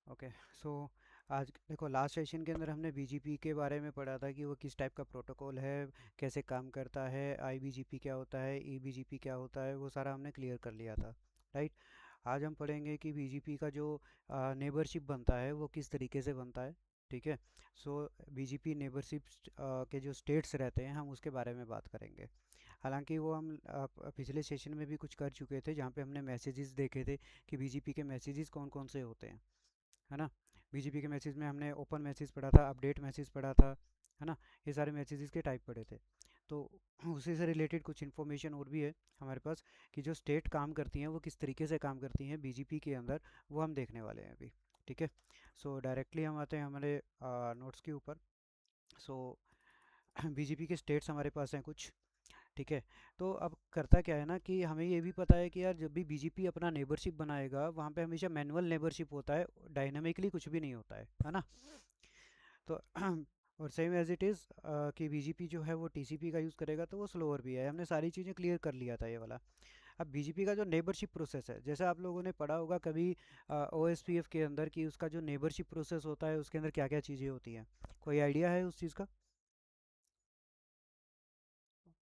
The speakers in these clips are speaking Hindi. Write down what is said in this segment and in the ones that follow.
ओके। सो आज देखो, लास्ट सेशन के अंदर हमने बीजीपी के बारे में पढ़ा था कि वो किस टाइप का प्रोटोकॉल है, कैसे काम करता है, आईबीजीपी क्या होता है, ईबीजीपी क्या होता है, वो सारा हमने क्लियर कर लिया था। राइट। आज हम पढ़ेंगे कि बीजीपी का जो नेबरशिप बनता है वो किस तरीके से बनता है। ठीक है। सो बीजीपी नेबरशिप के जो स्टेट्स रहते हैं हम उसके बारे में बात करेंगे। हालांकि वो हम पिछले सेशन में भी कुछ कर चुके थे, जहाँ पे हमने मैसेजेस देखे थे कि बीजीपी के मैसेजेस कौन कौन से होते हैं, है ना। बीजीपी के मैसेज में हमने ओपन मैसेज पढ़ा था, अपडेट मैसेज पढ़ा था, है ना। ये सारे मैसेजेस के टाइप पढ़े थे। तो उसी से रिलेटेड कुछ इन्फॉर्मेशन और भी है हमारे पास कि जो स्टेट काम करती हैं वो किस तरीके से काम करती हैं बीजीपी के अंदर, वो हम देखने वाले हैं अभी। ठीक है। सो डायरेक्टली हम आते हैं हमारे नोट्स के ऊपर। सो बीजीपी के स्टेट्स हमारे पास हैं कुछ। ठीक है। तो अब करता क्या है ना कि हमें ये भी पता है कि यार जब भी बीजीपी अपना नेबरशिप बनाएगा वहाँ पे हमेशा मैनुअल नेबरशिप होता है, डायनामिकली कुछ भी नहीं होता है ना। तो और सेम एज इट इज़ कि बीजीपी जो है वो टीसीपी का यूज़ करेगा तो वो स्लोअर भी है। हमने सारी चीज़ें क्लियर कर लिया था ये वाला। अब बीजीपी का जो नेबरशिप प्रोसेस है, जैसे आप लोगों ने पढ़ा होगा कभी ओएसपीएफ के अंदर कि उसका जो नेबरशिप प्रोसेस होता है उसके अंदर क्या क्या चीज़ें होती हैं, कोई आइडिया है उस चीज़ का।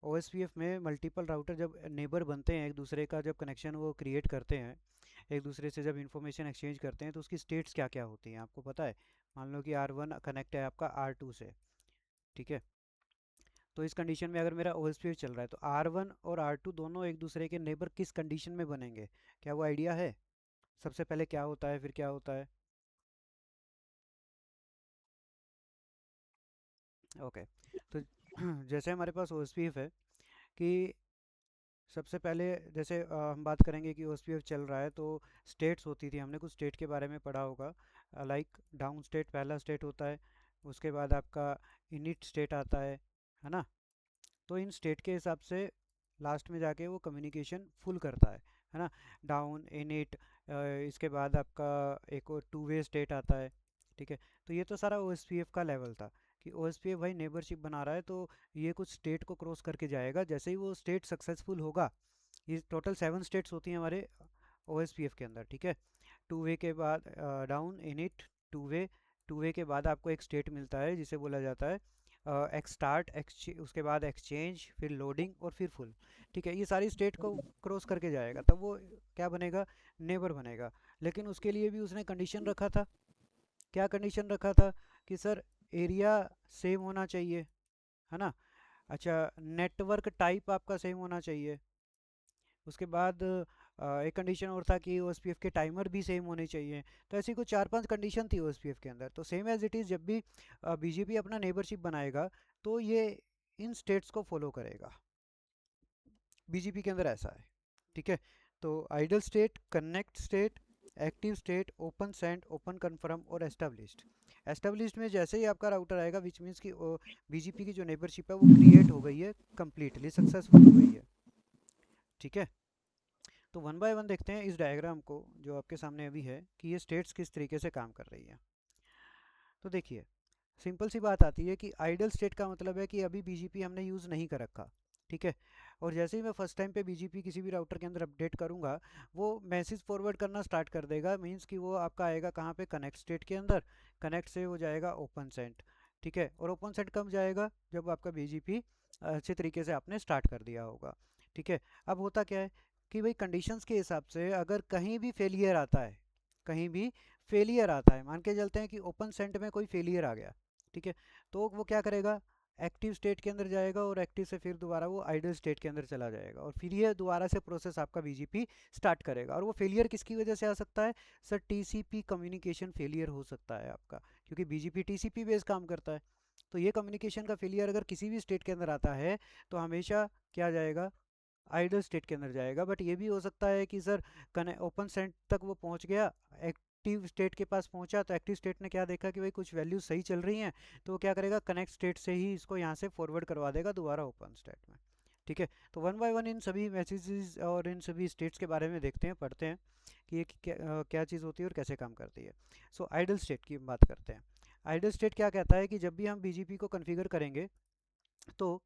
ओएसपीएफ में मल्टीपल राउटर जब नेबर बनते हैं, एक दूसरे का जब कनेक्शन वो क्रिएट करते हैं, एक दूसरे से जब इंफॉर्मेशन एक्सचेंज करते हैं तो उसकी स्टेट्स क्या क्या होती हैं आपको पता है। मान लो कि R1 कनेक्ट है आपका R2 से। ठीक है। तो इस कंडीशन में अगर मेरा ओएसपीएफ चल रहा है तो R1 और R2 दोनों एक दूसरे के नेबर किस कंडीशन में बनेंगे, क्या वो आइडिया है। सबसे पहले क्या होता है फिर क्या होता है। ओके। तो जैसे हमारे पास ओएसपीएफ है कि सबसे पहले जैसे हम बात करेंगे कि ओएसपीएफ चल रहा है तो स्टेट्स होती थी, हमने कुछ स्टेट के बारे में पढ़ा होगा। लाइक डाउन स्टेट पहला स्टेट होता है, उसके बाद आपका इनिट स्टेट आता है ना। तो इन स्टेट के हिसाब से लास्ट में जाके वो कम्युनिकेशन फुल करता है ना। डाउन इनिट, इसके बाद आपका एक और टू वे स्टेट आता है। ठीक है। तो ये तो सारा ओएसपीएफ का लेवल था कि ओएसपीएफ भाई नेबरशिप बना रहा है तो ये कुछ स्टेट को क्रॉस करके जाएगा, जैसे ही वो स्टेट सक्सेसफुल होगा। ये टोटल 7 स्टेट्स होती हैं हमारे ओएसपीएफ के अंदर। ठीक है। टू वे के बाद down init two way, two way के बाद आपको एक स्टेट मिलता है जिसे बोला जाता है एक्स स्टार्ट उसके बाद एक्सचेंज, फिर लोडिंग और फिर फुल। ठीक है। ये सारी स्टेट को क्रॉस करके जाएगा तब वो क्या बनेगा, नेबर बनेगा। लेकिन उसके लिए भी उसने कंडीशन रखा था। क्या कंडीशन रखा था कि सर एरिया सेम होना चाहिए, है ना। अच्छा, नेटवर्क टाइप आपका सेम होना चाहिए। उसके बाद एक कंडीशन और था कि ओएसपीएफ के टाइमर भी सेम होने चाहिए। तो ऐसी कुछ 4-5 कंडीशन थी ओएसपीएफ के अंदर। तो सेम एज इट इज़ जब भी बीजेपी अपना नेबरशिप बनाएगा तो ये इन स्टेट्स को फॉलो करेगा। बीजेपी के अंदर ऐसा है। ठीक है। तो idle state, connect state, active state, open sent, open confirm और एस्टेब्लिश्ड। एस्टेब्लिश्ड में जैसे ही आपका राउटर आएगा विच मीन्स कि बीजीपी की जो नेबरशिप है वो क्रिएट हो गई है, कंप्लीटली सक्सेसफुल हो गई है। ठीक है। तो वन बाय वन देखते हैं इस डायग्राम को जो आपके सामने अभी है कि ये स्टेट्स किस तरीके से काम कर रही है। तो देखिए, सिंपल सी बात आती है कि आइडल स्टेट का मतलब है कि अभी बीजीपी हमने यूज़ नहीं कर रखा। ठीक है। और जैसे ही मैं फर्स्ट टाइम पे बीजीपी किसी भी राउटर के अंदर अपडेट करूँगा वो मैसेज फॉरवर्ड करना स्टार्ट कर देगा। मीन्स कि वो आपका आएगा कहाँ पे, कनेक्ट स्टेट के अंदर। कनेक्ट से हो जाएगा ओपन सेंट। ठीक है। और ओपन सेंट कब जाएगा, जब आपका बीजीपी अच्छे तरीके से आपने स्टार्ट कर दिया होगा। ठीक है। अब होता क्या है कि भाई कंडीशंस के हिसाब से अगर कहीं भी फेलियर आता है, कहीं भी फेलियर आता है, मान के चलते हैं कि ओपन सेंट में कोई फेलियर आ गया। ठीक है। तो वो क्या करेगा, एक्टिव स्टेट के अंदर जाएगा और एक्टिव से फिर दोबारा वो आइडल स्टेट के अंदर चला जाएगा और फिर ये दोबारा से प्रोसेस आपका बीजीपी स्टार्ट करेगा। और वो फेलियर किसकी वजह से आ सकता है, सर टीसीपी कम्युनिकेशन फेलियर हो सकता है आपका, क्योंकि बीजीपी टीसीपी बेस्ड काम करता है। तो ये कम्युनिकेशन का फेलियर अगर किसी भी स्टेट के अंदर आता है तो हमेशा क्या जाएगा, आइडल स्टेट के अंदर जाएगा। बट ये भी हो सकता है कि सर ओपन सेंट तक वो पहुंच गया, एक्टिव स्टेट के पास पहुंचा तो एक्टिव स्टेट ने क्या देखा कि भाई कुछ वैल्यूज सही चल रही हैं, तो वो क्या करेगा, कनेक्ट स्टेट से ही इसको यहाँ से फॉरवर्ड करवा देगा दोबारा ओपन स्टेट में। ठीक है। तो वन बाय वन इन सभी मैसेजेस और इन सभी स्टेट्स के बारे में देखते हैं, पढ़ते हैं कि ये क्या चीज़ होती है और कैसे काम करती है। सो आइडल स्टेट की बात करते हैं। आइडल स्टेट क्या कहता है कि जब भी हम बीजीपी को कॉन्फ़िगर करेंगे तो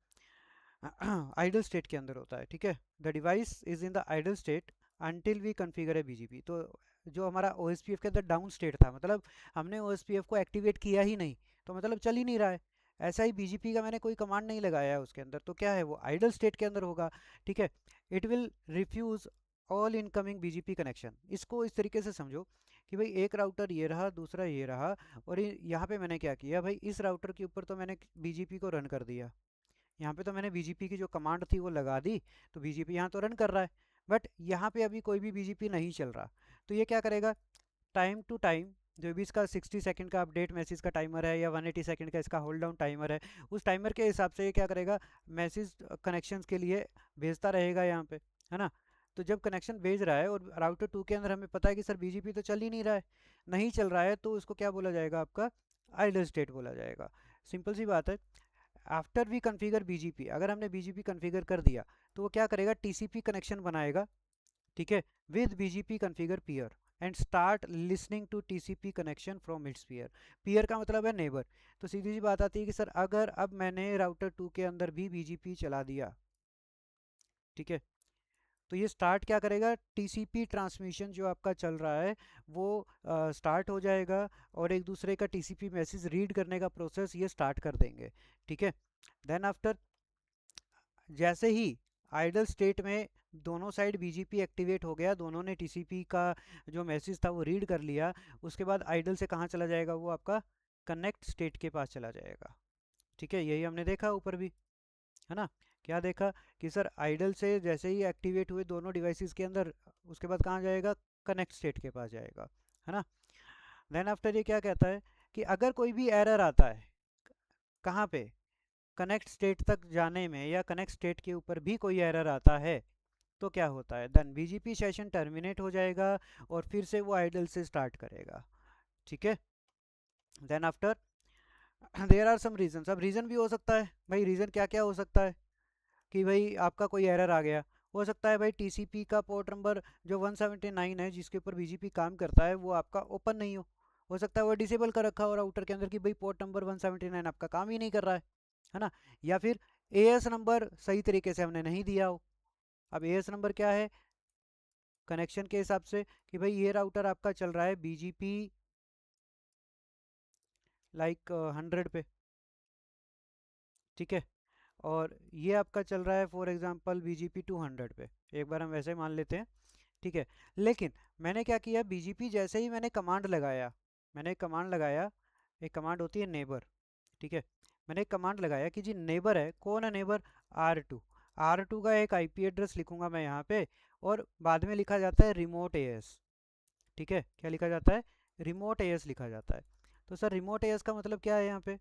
आइडल स्टेट के अंदर होता है। ठीक है। The device is in the idle state until we configure a BGP. तो जो हमारा OSPF के अंदर डाउन स्टेट था, मतलब हमने OSPF को एक्टिवेट किया ही नहीं, तो मतलब चल ही नहीं रहा है। ऐसा ही BGP का मैंने कोई कमांड नहीं लगाया है उसके अंदर, तो क्या है, वो आइडल स्टेट के अंदर होगा। ठीक है। It will refuse all incoming BGP connection. इसको इस तरीके से समझो कि भाई एक राउटर ये रहा, दूसरा ये रहा, और यहाँ पे मैंने क्या किया भाई, इस राउटर के ऊपर तो मैंने BGP को रन कर दिया, यहाँ पे तो मैंने BGP की जो कमांड थी वो लगा दी, तो BGP यहाँ तो रन कर रहा है। बट यहाँ पे अभी कोई भी BGP नहीं चल रहा, तो ये क्या करेगा, टाइम टू टाइम, जो भी इसका 60 सेकंड का अपडेट मैसेज का टाइमर है या 180 सेकंड का इसका होल्ड डाउन टाइमर है, उस टाइमर के हिसाब से ये क्या करेगा, मैसेज कनेक्शंस के लिए भेजता रहेगा यहाँ पे, है ना। तो जब कनेक्शन भेज रहा है और राउटर 2 के अंदर हमें पता है कि सर BGP तो चल ही नहीं रहा है, नहीं चल रहा है, तो उसको क्या बोला जाएगा, आपका आइडल स्टेट बोला जाएगा। सिंपल सी बात है। आफ्टर वी कन्फिगर BGP, अगर हमने BGP कन्फिगर कर दिया, तो वो क्या करेगा, TCP कनेक्शन बनाएगा, ठीक है, with BGP configure peer and start listening to TCP connection from its peer। peer का मतलब है नेबर। तो सीधी सी बात आती है कि सर अगर अब मैंने राउटर 2 के अंदर भी BGP चला दिया, ठीक है, तो ये स्टार्ट क्या करेगा, TCP ट्रांसमिशन जो आपका चल रहा है वो स्टार्ट हो जाएगा, और एक दूसरे का TCP मैसेज रीड करने का प्रोसेस ये स्टार्ट कर देंगे। ठीक है। देन आफ्टर, जैसे ही आइडल स्टेट में दोनों साइड BGP एक्टिवेट हो गया, दोनों ने TCP का जो मैसेज था वो रीड कर लिया, उसके बाद आइडल से कहाँ चला जाएगा, वो आपका कनेक्ट स्टेट के पास चला जाएगा। ठीक है, यही हमने देखा ऊपर भी, है ना। क्या देखा कि सर आइडल से जैसे ही एक्टिवेट हुए दोनों डिवाइसेस के अंदर, उसके बाद कहाँ जाएगा, कनेक्ट स्टेट के पास जाएगा, है ना। देन आफ्टर ये क्या कहता है कि अगर कोई भी एरर आता है, कहाँ पे, कनेक्ट स्टेट तक जाने में, या कनेक्ट स्टेट के ऊपर भी कोई एरर आता है, तो क्या होता है, देन BGP सेशन टर्मिनेट हो जाएगा और फिर से वो आइडल से स्टार्ट करेगा। ठीक है। Then after there are some reason, अब रीज़न भी हो सकता है भाई, रीज़न क्या क्या हो सकता है कि भाई आपका कोई एरर आ गया, हो सकता है भाई TCP का पोर्ट नंबर जो 179 है जिसके ऊपर BGP काम करता है वो आपका ओपन नहीं हो सकता है वो डिसेबल कर रखा हो राउटर के अंदर कि भाई पोर्ट नंबर 179 आपका काम ही नहीं कर रहा है ना। या फिर AS नंबर सही तरीके से हमने नहीं दिया हो। अब AS नंबर क्या है, कनेक्शन के हिसाब से कि भाई ये राउटर आपका चल रहा है BGP लाइक 100 पे, ठीक है, और ये आपका चल रहा है फॉर एग्जांपल BGP 200 पे, एक बार हम वैसे मान लेते हैं, ठीक है। लेकिन मैंने क्या किया, BGP जैसे ही मैंने कमांड लगाया, मैंने एक कमांड लगाया, एक कमांड होती है नेबर, ठीक है, मैंने एक कमांड लगाया कि जी नेबर है, कौन है नेबर, R2। R2 का एक IP एड्रेस लिखूंगा मैं यहाँ पे, और बाद में लिखा जाता है रिमोट AS, ठीक है, क्या लिखा जाता है, रिमोट AS लिखा जाता है। तो सर रिमोट AS का मतलब क्या है यहाँ पे,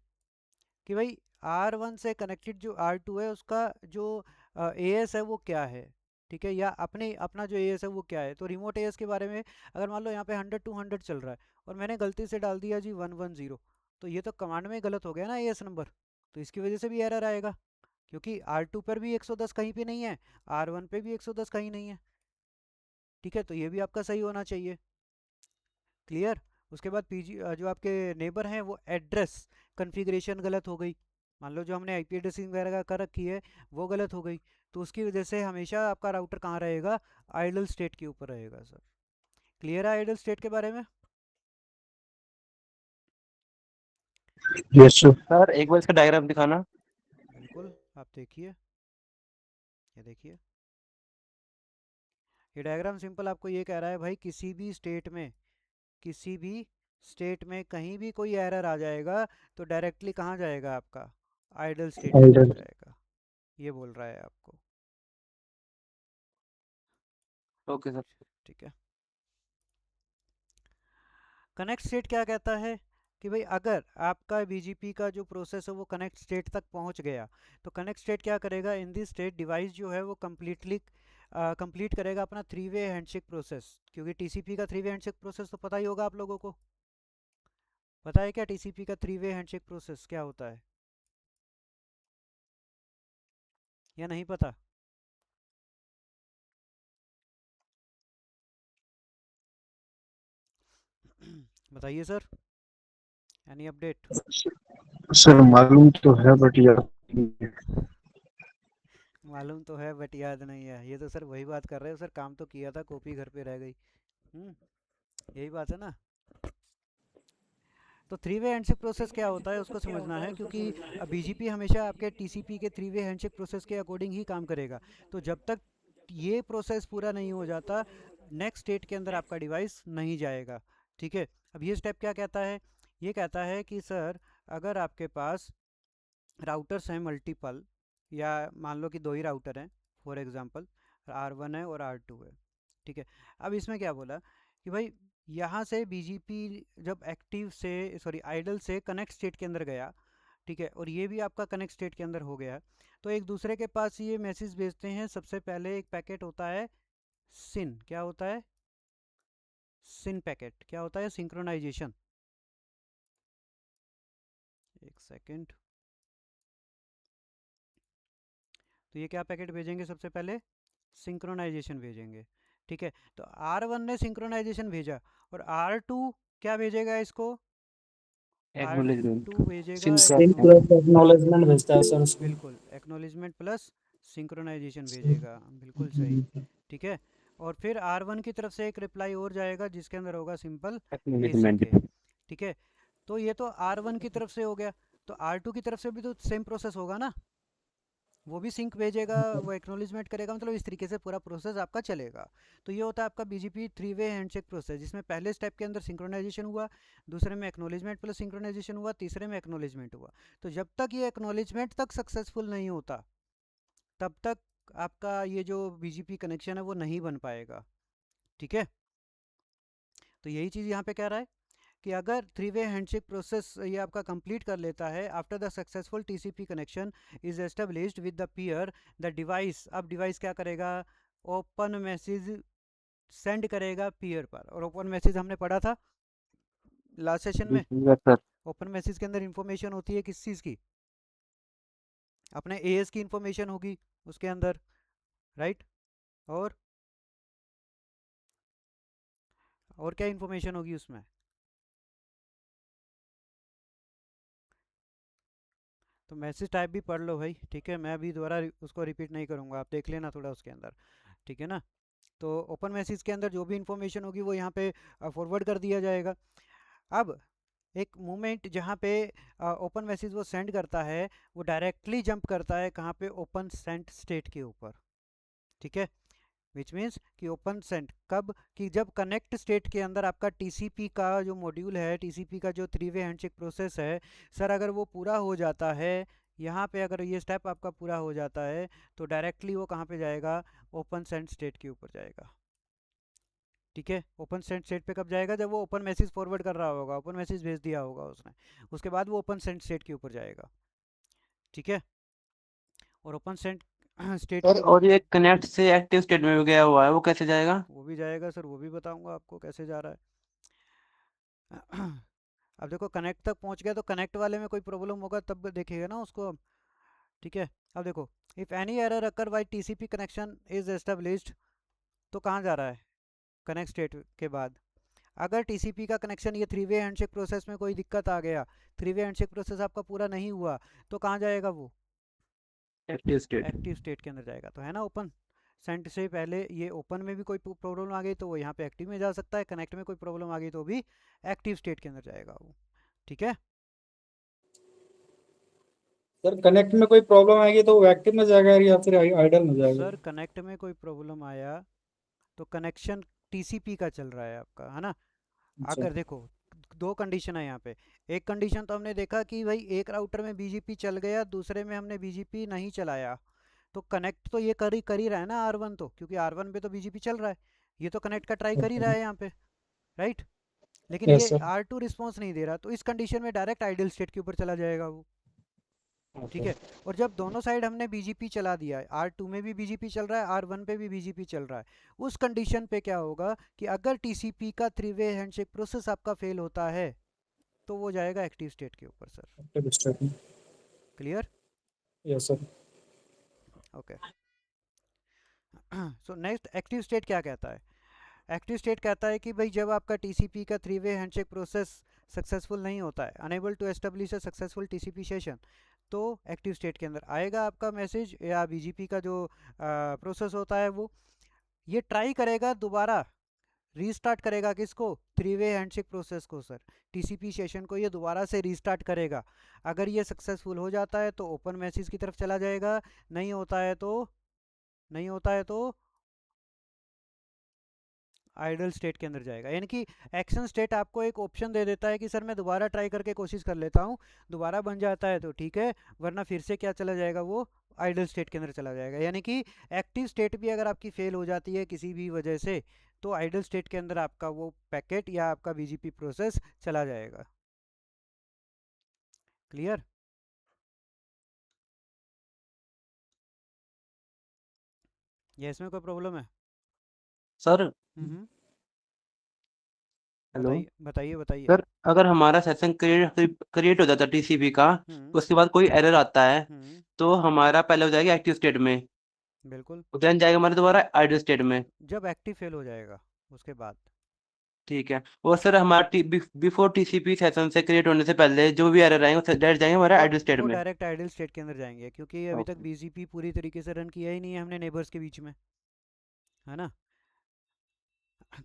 कि भाई R1 से कनेक्टेड जो R2 है उसका जो AS है वो क्या है, ठीक है, या अपने अपना जो AS है वो क्या है। तो रिमोट AS के बारे में अगर मान लो यहाँ पे 100-200 चल रहा है और मैंने गलती से डाल दिया जी 110, तो ये तो कमांड में गलत हो गया ना AS नंबर, तो इसकी वजह से भी एरर आएगा, क्योंकि R2 पर भी 110 कहीं पे नहीं है, R1 पे भी 110 कहीं नहीं है। ठीक है, तो ये भी आपका सही होना चाहिए। क्लियर। उसके बाद जो आपके नेबर हैं वो एड्रेस कन्फिग्रेशन गलत हो गई, मान लो जो हमने IP एड्रेसिंग वगैरह कर रखी है वो गलत हो गई, तो उसकी वजह से हमेशा आपका राउटर कहाँ रहेगा, आइडल स्टेट के ऊपर रहेगा सर। क्लियर है आइडल स्टेट के बारे में। यस सर, एक बार इसका डायग्राम दिखाना। बिल्कुल, आप देखिए, ये देखिए, ये डायग्राम सिंपल आपको ये कह रहा है भाई, किसी भी स्टेट में, किसी भी स्टेट में कहीं भी कोई एरर आ जाएगा तो डायरेक्टली कहाँ जाएगा, आपका आइडल स्टेट के अंदर जाएगा, ये बोल रहा है आपको। Okay sir. ठीक है। कनेक्ट स्टेट क्या कहता है कि भाई अगर आपका BGP का जो प्रोसेस है वो कनेक्ट स्टेट तक पहुंच गया, तो कनेक्ट स्टेट क्या करेगा, इन दिस स्टेट डिवाइस जो है वो कंप्लीट करेगा अपना 3 वे हैंडशेक प्रोसेस, क्योंकि TCP का 3 वे हैंडशेक प्रोसेस तो पता ही होगा आप लोगों को, पता है क्या TCP का 3 वे हैंडशेक प्रोसेस क्या होता है, या नहीं पता। बताइए सर, एनी अपडेट। सर मालूम तो है बट यार। मालूम तो है बट याद नहीं है, ये तो सर वही बात कर रहे हो सर, काम तो किया था, कॉपी घर पे रह गई। हम्म। यही बात है ना। तो थ्री वे हैंडशेक प्रोसेस क्या होता है उसको समझना है, क्योंकि बीजीपी हमेशा आपके टीसीपी के थ्री वे हैंडशेक प्रोसेस के अकॉर्डिंग ही काम करेगा। तो जब तक ये प्रोसेस पूरा नहीं हो जाता, नेक्स्ट स्टेट के अंदर आपका डिवाइस नहीं जाएगा। ठीक है। अब ये स्टेप क्या कहता है? ये कहता है कि सर, अगर आपके पास राउटर्स हैं मल्टीपल, या मान लो कि दो ही राउटर हैं, फॉर एग्जांपल R1 है और R2 है। ठीक है। अब इसमें क्या बोला कि भाई यहाँ से बीजीपी जब एक्टिव से, सॉरी, आइडल से कनेक्ट स्टेट के अंदर गया, ठीक है, और ये भी आपका कनेक्ट स्टेट के अंदर हो गया, तो एक दूसरे के पास ये मैसेज भेजते हैं। सबसे पहले एक पैकेट होता है सिन, क्या होता है? सिन पैकेट। क्या होता है? सिंक्रोनाइजेशन। एक सेकेंड। तो ये क्या पैकेट भेजेंगे? सबसे पहले सिंक्रोनाइजेशन भेजेंगे। ठीक है। तो R1 ने सिंक्रोनाइजेशन भेजा, और R2 क्या भेजेगा इसको? एक्नॉलेजमेंट। R2 भेजेगा सिंक करते हैं। एक्नॉलेजमेंट। एक्नॉलेजमेंट भेजता है सर उसको। बिल्कुल, एक्नॉलेजमेंट प्लस सिंक्रोनाइजेशन भेजेगा, बिल्कुल सही। ठीक है। और फिर R1 की तरफ से एक रिप्लाई और जाएगा जिसके अंदर होगा सिंपल एक्नॉलेजमेंट। ACK। ठीक है। तो ये तो R1 की तरफ से हो गया। तो R2 की तरफ से भी तो सेम प्रोसेस होगा ना, वो भी सिंक भेजेगा, वो एक्नॉलेजमेंट करेगा, मतलब इस तरीके से पूरा प्रोसेस आपका चलेगा। तो ये होता है आपका BGP three way handshake process, जिसमें पहले स्टेप के अंदर सिंक्रोनाइजेशन हुआ, दूसरे में एक्नॉलेजमेंट प्लस सिंक्रोनाइजेशन हुआ, तीसरे में एक्नॉलेजमेंट हुआ। तो जब तक ये एक्नॉलेजमेंट तक सक्सेसफुल नहीं होता, तब तक आपका ये जो बीजीपी कनेक्शन है वो नहीं बन पाएगा। ठीक है। तो यही चीज़ यहाँ पे कह रहा है कि अगर थ्री वे हैंडशेक प्रोसेस ये आपका कंप्लीट कर लेता है, after the successful TCP connection is established with the peer, the device, अब डिवाइस क्या करेगा? ओपन मैसेज सेंड करेगा पीयर पर। और ओपन मैसेज हमने पढ़ा था लास्ट सेशन में। Yes sir. ओपन मैसेज के अंदर इंफॉर्मेशन होती है किस चीज़ की? अपने एएस की इंफॉर्मेशन होगी उसके अंदर, राइट? और क्या इंफॉर्मेशन होगी उसमें? तो मैसेज टाइप भी पढ़ लो भाई, ठीक है, मैं अभी दोबारा उसको रिपीट नहीं करूँगा, आप देख लेना थोड़ा उसके अंदर। ठीक है ना। तो ओपन मैसेज के अंदर जो भी इंफॉर्मेशन होगी वो यहाँ पे फॉरवर्ड कर दिया जाएगा। अब एक मोमेंट जहाँ पे ओपन मैसेज वो सेंड करता है, वो डायरेक्टली जंप करता है कहाँ पे? ओपन सेंट स्टेट के ऊपर। ठीक है। विच मीन्स कि ओपन सेंट कब? कि जब कनेक्ट स्टेट के अंदर आपका टीसीपी का जो मॉड्यूल है, टीसीपी का जो थ्री वे हैंडशेक प्रोसेस है, सर अगर वो पूरा हो जाता है, यहाँ पे अगर ये स्टेप आपका पूरा हो जाता है, तो डायरेक्टली वो कहाँ पे जाएगा? ओपन सेंट स्टेट के ऊपर जाएगा। ठीक है। ओपन सेंट स्टेट पे कब जाएगा? जब वो ओपन मैसेज फॉरवर्ड कर रहा होगा, ओपन मैसेज भेज दिया होगा उसने, उसके बाद वो ओपन सेंट स्टेट के ऊपर जाएगा। ठीक है। और ओपन सेंट स्टेट सर के और ये कनेक्ट से एक्टिव स्टेट में भी गया हुआ है, वो कैसे जाएगा? वो भी जाएगा सर, वो भी बताऊंगा आपको कैसे जा रहा है। अब देखो, कनेक्ट तक पहुंच गया तो कनेक्ट वाले में कोई प्रॉब्लम होगा तब देखिएगा ना उसको अब। ठीक है। अब देखो, if any error occur while TCP connection is established, तो कहाँ जा रहा है? कनेक्ट स्टेट के बाद। अगर टीसीपी का कनेक्शन, ये थ्री वे हैंडशेक प्रोसेस में कोई दिक्कत आ गया, थ्री वे हैंडशेक प्रोसेस आपका पूरा नहीं हुआ, तो कहाँ जाएगा वो? Active state. एक्टिव स्टेट के अंदर जाएगा। तो है ना, ओपन सेंट से पहले ये ओपन में भी कोई प्रॉब्लम आ गई तो वो यहाँ पे एक्टिव में जा सकता है, कनेक्ट में कोई प्रॉब्लम आ गई तो भी एक्टिव स्टेट के अंदर जाएगा वो। ठीक है। सर कनेक्ट में कोई प्रॉब्लम आएगी तो वो एक्टिव में जाएगा या फिर आइडल में जाएगा? सर कनेक्ट में कोई प्रॉब्लम आया तो कनेक्शन टीसीपी का चल रहा है आपका, है ना। अच्छा। अगर देखो, दो कंडीशन है यहाँ पे। एक कंडीशन तो हमने देखा कि भाई एक राउटर में बीजीपी चल गया, दूसरे में हमने बीजीपी नहीं चलाया, तो कनेक्ट तो ये कर ही रहा है ना R1, तो क्योंकि R1 पे तो बीजीपी चल रहा है, ये तो कनेक्ट का ट्राई कर ही रहा है यहाँ पे, राइट। लेकिन यस ये सर। R2 रिस्पॉन्स नहीं दे रहा, तो इस कंडीशन में डायरेक्ट आइडियल स्टेट के ऊपर चला जाएगा वो। ठीक ओके। है। और जब दोनों साइड हमने बीजीपी चला दिया है, R2 में भी बीजीपी चल रहा है, R1 पे भी बीजीपी चल रहा है, उस कंडीशन पे क्या होगा कि अगर टीसीपी का थ्री वे हैंडशेक प्रोसेस आपका फेल होता है, तो वो जाएगा एक्टिव स्टेट के ऊपर सर। एक्टिव स्टेट में। Clear? Yes sir. Okay. So next, active state क्या कहता है? एक्टिव स्टेट कहता है कि भाई जब आपका टीसीपी का three way handshake process successful नहीं होता है, unable to establish a successful TCP session, तो एक्टिव स्टेट के अंदर आएगा आपका मैसेज, या बीजीपी का जो प्रोसेस होता है वो ये ट्राई करेगा दोबारा रीस्टार्ट करेगा किसको? थ्री वे हैंडशेक प्रोसेस को सर। टीसीपी सेशन को ये दोबारा से रीस्टार्ट करेगा। अगर ये सक्सेसफुल हो जाता है तो ओपन मैसेज की तरफ चला जाएगा, नहीं होता है तो आइडल स्टेट के अंदर जाएगा। यानी कि एक्शन स्टेट आपको एक ऑप्शन दे देता है कि सर मैं दोबारा ट्राई करके कोशिश कर लेता हूँ, दोबारा बन जाता है तो ठीक है, वरना फिर से क्या चला जाएगा, वो आइडल स्टेट के अंदर चला जाएगा। यानी कि एक्टिव स्टेट भी अगर आपकी फेल हो जाती है किसी भी वजह से, तो आइडल स्टेट के अंदर आपका वो पैकेट या आपका बीजीपी प्रोसेस चला जाएगा। क्लियर? या इसमें कोई प्रॉब्लम है? सर। हम्म। हेलो। बताइए बताइए बताइए। सर, अगर हमारा सेशन क्रिएट क्रिएट हो जाता है टीसीपी का, हम्म। उसके बाद कोई एरर आता है, हम्म। तो हमारा पहले हो जाएगा एक्टिव स्टेट में, बिल्कुल। देन जाएगा हमारे दोबारा आइडल स्टेट में। जब एक्टिव फेल हो जाएगा उसके बाद। ठीक है। और सर हमारा बिफोर टीसीपी सेशन से क्रिएट होने से पहले जो भी एरर आएंगे वो डायरेक्ट जाएंगे हमारे वो आइडल स्टेट वो में। डायरेक्ट आइडल स्टेट के अंदर जाएंगे, क्योंकि अभी तक ओके। बीजीपी पूरी तरीके से रन किया ही नहीं है हमने नेबर्स के बीच में, है ना।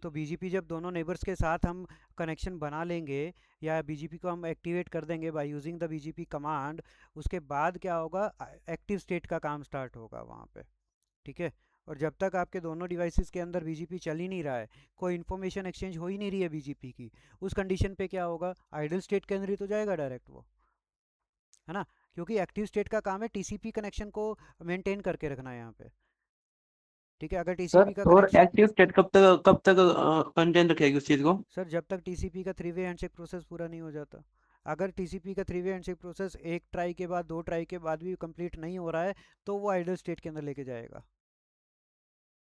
तो बीजीपी जब दोनों नेबर्स के साथ हम कनेक्शन बना लेंगे, या बीजीपी को हम एक्टिवेट कर देंगे by using the BGP command, उसके बाद क्या होगा, एक्टिव स्टेट का काम स्टार्ट होगा वहाँ पे। ठीक है। और जब तक आपके दोनों डिवाइसेस के अंदर बीजीपी चल ही नहीं रहा है, कोई इन्फॉर्मेशन एक्सचेंज हो ही नहीं रही है बीजीपी की, उस कंडीशन पे क्या होगा, आइडल स्टेट के अंदर ही तो जाएगा डायरेक्ट वो, है ना। क्योंकि एक्टिव स्टेट का काम है टीसीपी कनेक्शन को मेंटेन करके रखना है यहाँ पे। ठीक है। अगर सर, टीसीपी का और कनेक्शन, एक्टिव स्टेट कब तक कंटेंट रखेगी उस चीज़ को? सर जब तक टीसीपी का थ्री वे हैंडशेक प्रोसेस पूरा नहीं हो जाता। अगर टीसीपी का थ्री वे हैंडशेक प्रोसेस एक ट्राई के बाद, दो ट्राई के बाद भी कंप्लीट नहीं हो रहा है, तो वो आइडल स्टेट के अंदर लेके जाएगा।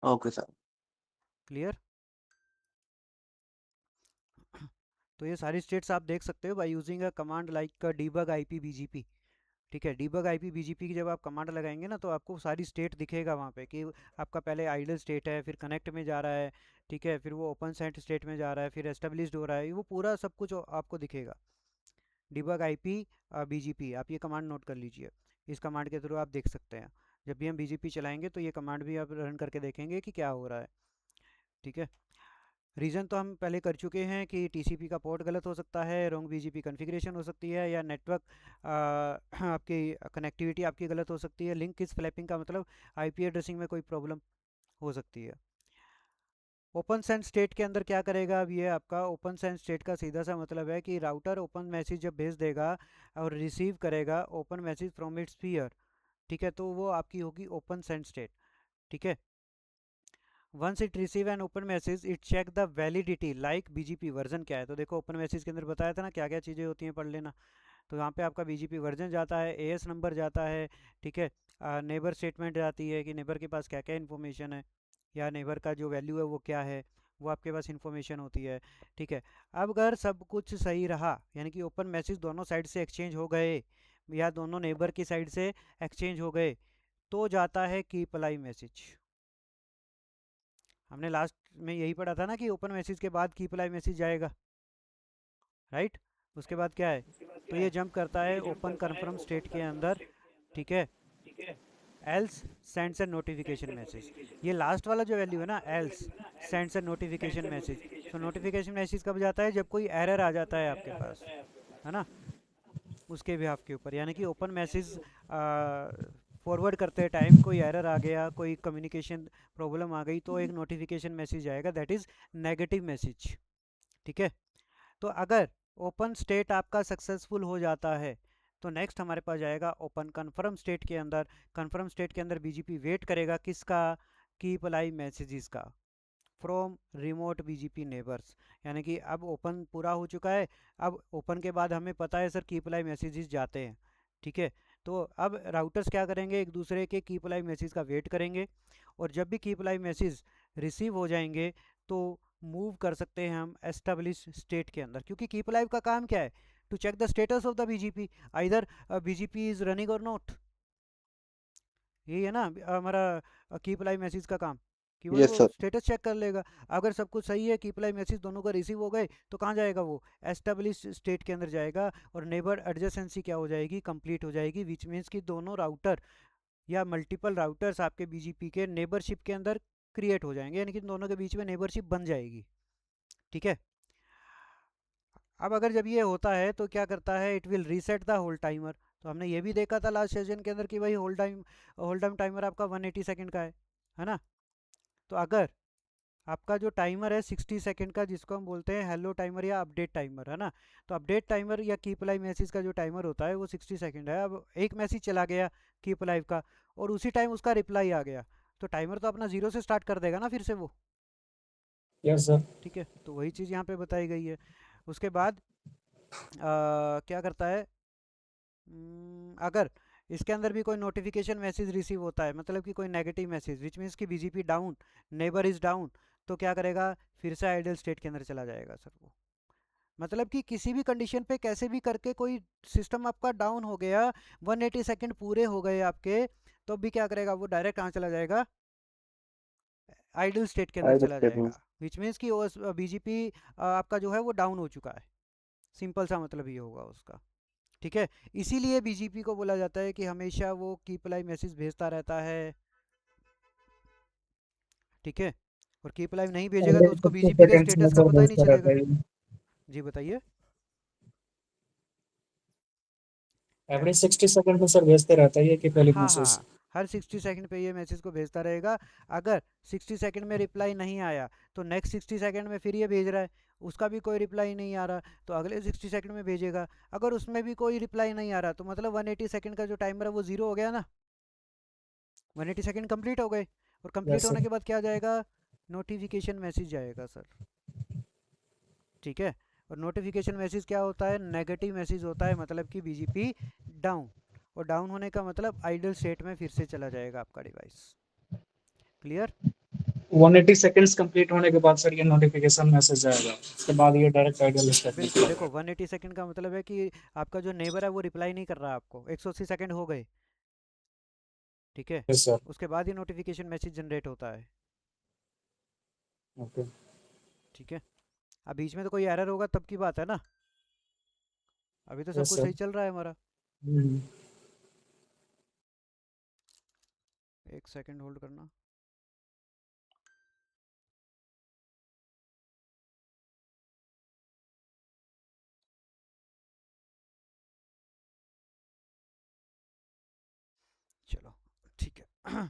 Okay sir. क्लियर? तो ये सारी स्टेट्स आप देख सकते हो by using a command like debug IP BGP. ठीक है। डीबग आईपी बीजीपी की जब आप कमांड लगाएंगे ना, तो आपको सारी स्टेट दिखेगा वहाँ पे कि आपका पहले आइडल स्टेट है, फिर कनेक्ट में जा रहा है, ठीक है, फिर वो ओपन सेंट स्टेट में जा रहा है, फिर एस्टेब्लिश्ड हो रहा है, वो पूरा सब कुछ आपको दिखेगा। डिबग आईपी बीजीपी, आप ये कमांड नोट कर लीजिए। इस कमांड के थ्रू आप देख सकते हैं, जब भी हम बीजीपी चलाएंगे तो ये कमांड भी आप रन करके देखेंगे कि क्या हो रहा है। ठीक है। रीज़न तो हम पहले कर चुके हैं कि टीसीपी का पोर्ट गलत हो सकता है, रॉन्ग बीजीपी कॉन्फ़िगरेशन हो सकती है, या नेटवर्क आपकी कनेक्टिविटी आपकी गलत हो सकती है, लिंक किस फ्लैपिंग का मतलब आईपी एड्रेसिंग में कोई प्रॉब्लम हो सकती है। ओपन सेंड स्टेट के अंदर क्या करेगा, अब ये आपका ओपन सेंड स्टेट का सीधा सा मतलब है कि राउटर ओपन मैसेज जब भेज देगा और रिसीव करेगा open message from its peer, ठीक है, तो वो आपकी होगी ओपन सेंड स्टेट। ठीक है। Once it receive an open message it check the validity like BGP version क्या है। तो देखो ओपन मैसेज के अंदर बताया था ना क्या क्या चीज़ें होती हैं, पढ़ लेना। तो यहाँ पे आपका बीजीपी वर्जन जाता है, एएस नंबर जाता है, ठीक है, नेबर स्टेटमेंट जाती है कि नेबर के पास क्या क्या इन्फॉर्मेशन है, या नेबर का जो वैल्यू है वो क्या है, वो आपके पास इन्फॉर्मेशन होती है। ठीक है। अब अगर सब कुछ सही रहा, यानी कि ओपन मैसेज दोनों साइड से एक्सचेंज हो गए, या दोनों नेबर की साइड से एक्सचेंज हो गए, तो जाता है कीप अलाइव मैसेज। हमने लास्ट में यही पढ़ा था ना कि ओपन मैसेज के बाद कीप अलाइव मैसेज जाएगा, राइट। उसके बाद क्या है, तो ये जंप करता है ओपन कन्फर्म स्टेट के अंदर। ठीक है। एल्स सेंड्स ए नोटिफिकेशन मैसेज, ये लास्ट वाला जो वैल्यू है ना, एल्स सेंड्स ए नोटिफिकेशन मैसेज। तो नोटिफिकेशन मैसेज कब जाता है, जब कोई एरर आ जाता है आपके पास, है ना, उसके भी आपके ऊपर, यानी कि ओपन मैसेज फॉरवर्ड करते टाइम कोई एरर आ गया, कोई कम्युनिकेशन प्रॉब्लम आ गई, तो एक नोटिफिकेशन मैसेज आएगा, दैट इज़ नेगेटिव मैसेज। ठीक है। तो अगर ओपन स्टेट आपका सक्सेसफुल हो जाता है, तो नेक्स्ट हमारे पास जाएगा ओपन कन्फर्म स्टेट के अंदर। कन्फर्म स्टेट के अंदर बीजीपी वेट करेगा किसका, कीप अलाइव मैसेजेस का, फ्रॉम रिमोट बीजीपी नेबर्स। यानी कि अब ओपन पूरा हो चुका है, अब ओपन के बाद हमें पता है सर कीप अलाइव मैसेजेस जाते हैं। ठीक है। तो अब राउटर्स क्या करेंगे, एक दूसरे के कीप अलाइव मैसेज का वेट करेंगे, और जब भी कीप लाइव मैसेज रिसीव हो जाएंगे तो मूव कर सकते हैं हम एस्टेब्लिश स्टेट के अंदर, क्योंकि कीप लाइव का काम क्या है, to check the status of the BGP, either BGP is running और नॉट। यही है ना हमारा कीप लाइव मैसेज का काम, कि भाई यस वो सर। स्टेटस चेक कर लेगा। अगर सब कुछ सही है, कीप लाइव मैसेज दोनों का रिसीव हो गए, तो कहाँ जाएगा, वो एस्टेब्लिश स्टेट के अंदर जाएगा, और नेबर एडजेसेंसी क्या हो जाएगी, कंप्लीट हो जाएगी, विच मीन्स कि दोनों राउटर या मल्टीपल राउटर्स आपके बीजीपी के नेबरशिप के अंदर क्रिएट हो जाएंगे, यानी कि दोनों के बीच में नेबरशिप बन जाएगी। ठीक है। अब अगर जब ये होता है तो क्या करता है, it will reset the hold timer. तो हमने ये भी देखा था लास्ट सेशन के अंदर कि भाई होल्ड टाइम टाइमर आपका 180 सेकंड का है ना। तो अगर आपका जो टाइमर है 60 सेकंड का, जिसको हम बोलते हैं हेलो टाइमर या अपडेट टाइमर, है ना। तो अपडेट टाइमर या कीप लाइव मैसेज का जो टाइमर होता है वो 60 सेकंड है। अब एक मैसेज चला गया कीप लाइव का और उसी टाइम उसका रिप्लाई आ गया, तो टाइमर तो अपना जीरो से स्टार्ट कर देगा ना फिर से वो। Yes sir. ठीक है, तो वही चीज़ यहाँ पे बताई गई है। उसके बाद क्या करता है, अगर इसके अंदर भी कोई नोटिफिकेशन मैसेज रिसीव होता है, मतलब कि कोई नेगेटिव मैसेज विच मीन्स कि BGP down, neighbour is down, तो क्या करेगा, फिर से आइडल स्टेट के अंदर चला जाएगा सर वो। मतलब कि किसी भी कंडीशन पे कैसे भी करके कोई सिस्टम आपका डाउन हो गया, 180 सेकंड पूरे हो गए आपके, तो भी क्या करेगा वो, डायरेक्ट कहाँ चला जाएगा, आइडल स्टेट के अंदर आइडल चला स्टेट में। जाएगा। विच मीन्स कि बीजीपी आपका जो है वो डाउन हो चुका है। सिंपल सा मतलब ये होगा उसका। ठीक है, इसीलिए बीजीपी को बोला जाता है कि हमेशा वो कीप लाइव मैसेज भेजता रहता है। ठीक है, और कीप लाइव नहीं भेजेगा तो एवरी उसको 60 बीजीपी के सेकंड्स में स्टेटस का सर पता ही नहीं भेजता रहता चलेगा। है ये। जी बताइए। एवरी 60 सेकंड में सर भेजते रहता है ये कि पहले हाँ हाँ मैसेज। हाँ, हर 60 सेकंड पे ये मैसेज को भेजता रहेगा। अगर 60 सेकंड में रिप्लाई नहीं आया तो नेक्स्ट 60 सेकंड में फिर ये भेज रहा है, उसका भी कोई रिप्लाई नहीं आ रहा तो अगले 60 सेकंड में भेजेगा। अगर उसमें भी कोई रिप्लाई नहीं आ रहा तो मतलब 180 सेकंड का जो टाइमर है वो ज़ीरो हो गया ना, 180 सेकंड कंप्लीट हो गए। और कंप्लीट यस होने सर। के बाद क्या जाएगा, नोटिफिकेशन मैसेज जाएगा सर। ठीक है, और नोटिफिकेशन मैसेज क्या होता है, नेगेटिव मैसेज होता है, मतलब कि बीजीपी डाउन। और डाउन होने का मतलब आइडल स्टेट में फिर से चला जाएगा आपका डिवाइस। क्लियर। 180 सेकंड्स कंप्लीट होने के बाद सर ये नोटिफिकेशन मैसेज आएगा, उसके बाद ये डायरेक्ट आइडल स्टेट में बिल्कुल, चला देखो जाएगा। 180 सेकंड का मतलब है कि आपका जो नेबर है वो रिप्लाई नहीं कर रहा आपको, 180 सेकंड हो गए। ठीक है, यस सर। उसके बाद ही नोटिफिकेशन मैसेज जनरेट होता है। ओके। ठीक है, अब बीच में तो कोई एरर होगा तब की बात है ना, अभी तो सब यस कुछ सर। सही चल रहा है हमारा। हम्म। एक सेकंड होल्ड करना। चलो ठीक है।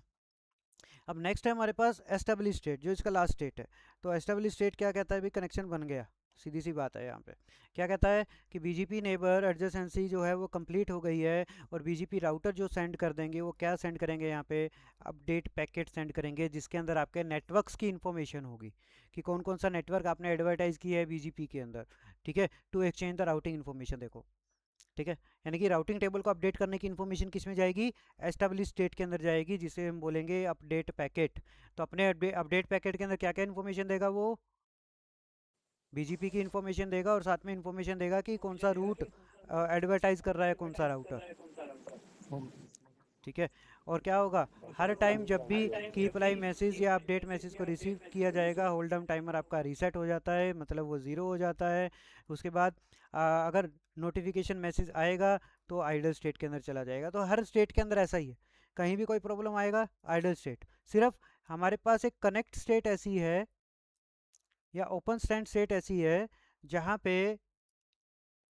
अब नेक्स्ट है हमारे पास एस्टेब्लिश स्टेट, जो इसका लास्ट स्टेट है। तो एस्टेब्लिश स्टेट क्या कहता है, भी कनेक्शन बन गया, सीधी सी बात है यहाँ पे। क्या कहता है कि बीजीपी नेबर एडजेसेंसी जो है वो कंप्लीट हो गई है, और बीजीपी राउटर जो सेंड कर देंगे वो क्या सेंड करेंगे यहाँ पे, अपडेट पैकेट सेंड करेंगे, जिसके अंदर आपके नेटवर्क्स की इन्फॉर्मेशन होगी कि कौन कौन सा नेटवर्क आपने एडवर्टाइज किया है बीजीपी के अंदर। ठीक है, to exchange the routing information. देखो, ठीक है, यानी कि राउटिंग टेबल को अपडेट करने की इन्फॉर्मेशन किस में जाएगी, एस्टेब्लिश स्टेट के अंदर जाएगी, जिसे हम बोलेंगे अपडेट पैकेट। तो अपने अपडेट पैकेट के अंदर क्या क्या इन्फॉर्मेशन देगा वो, बीजीपी की इन्फॉर्मेशन देगा, और साथ में इन्फॉर्मेशन देगा कि कौन सा रूट एडवर्टाइज कर रहा है, कौन सा राउटर। ठीक है, और क्या होगा, हर टाइम जब भी कीप लाइव मैसेज या अपडेट मैसेज को रिसीव किया जाएगा, होल्ड डाउन टाइमर आपका रीसेट हो जाता है, मतलब वो ज़ीरो हो जाता है। उसके बाद अगर नोटिफिकेशन मैसेज आएगा तो आइडल स्टेट के अंदर चला जाएगा। तो हर स्टेट के अंदर ऐसा ही है, कहीं भी कोई प्रॉब्लम आएगा आइडल स्टेट। सिर्फ हमारे पास एक कनेक्ट स्टेट ऐसी है या ओपन स्टैंड स्टेट ऐसी है जहाँ पे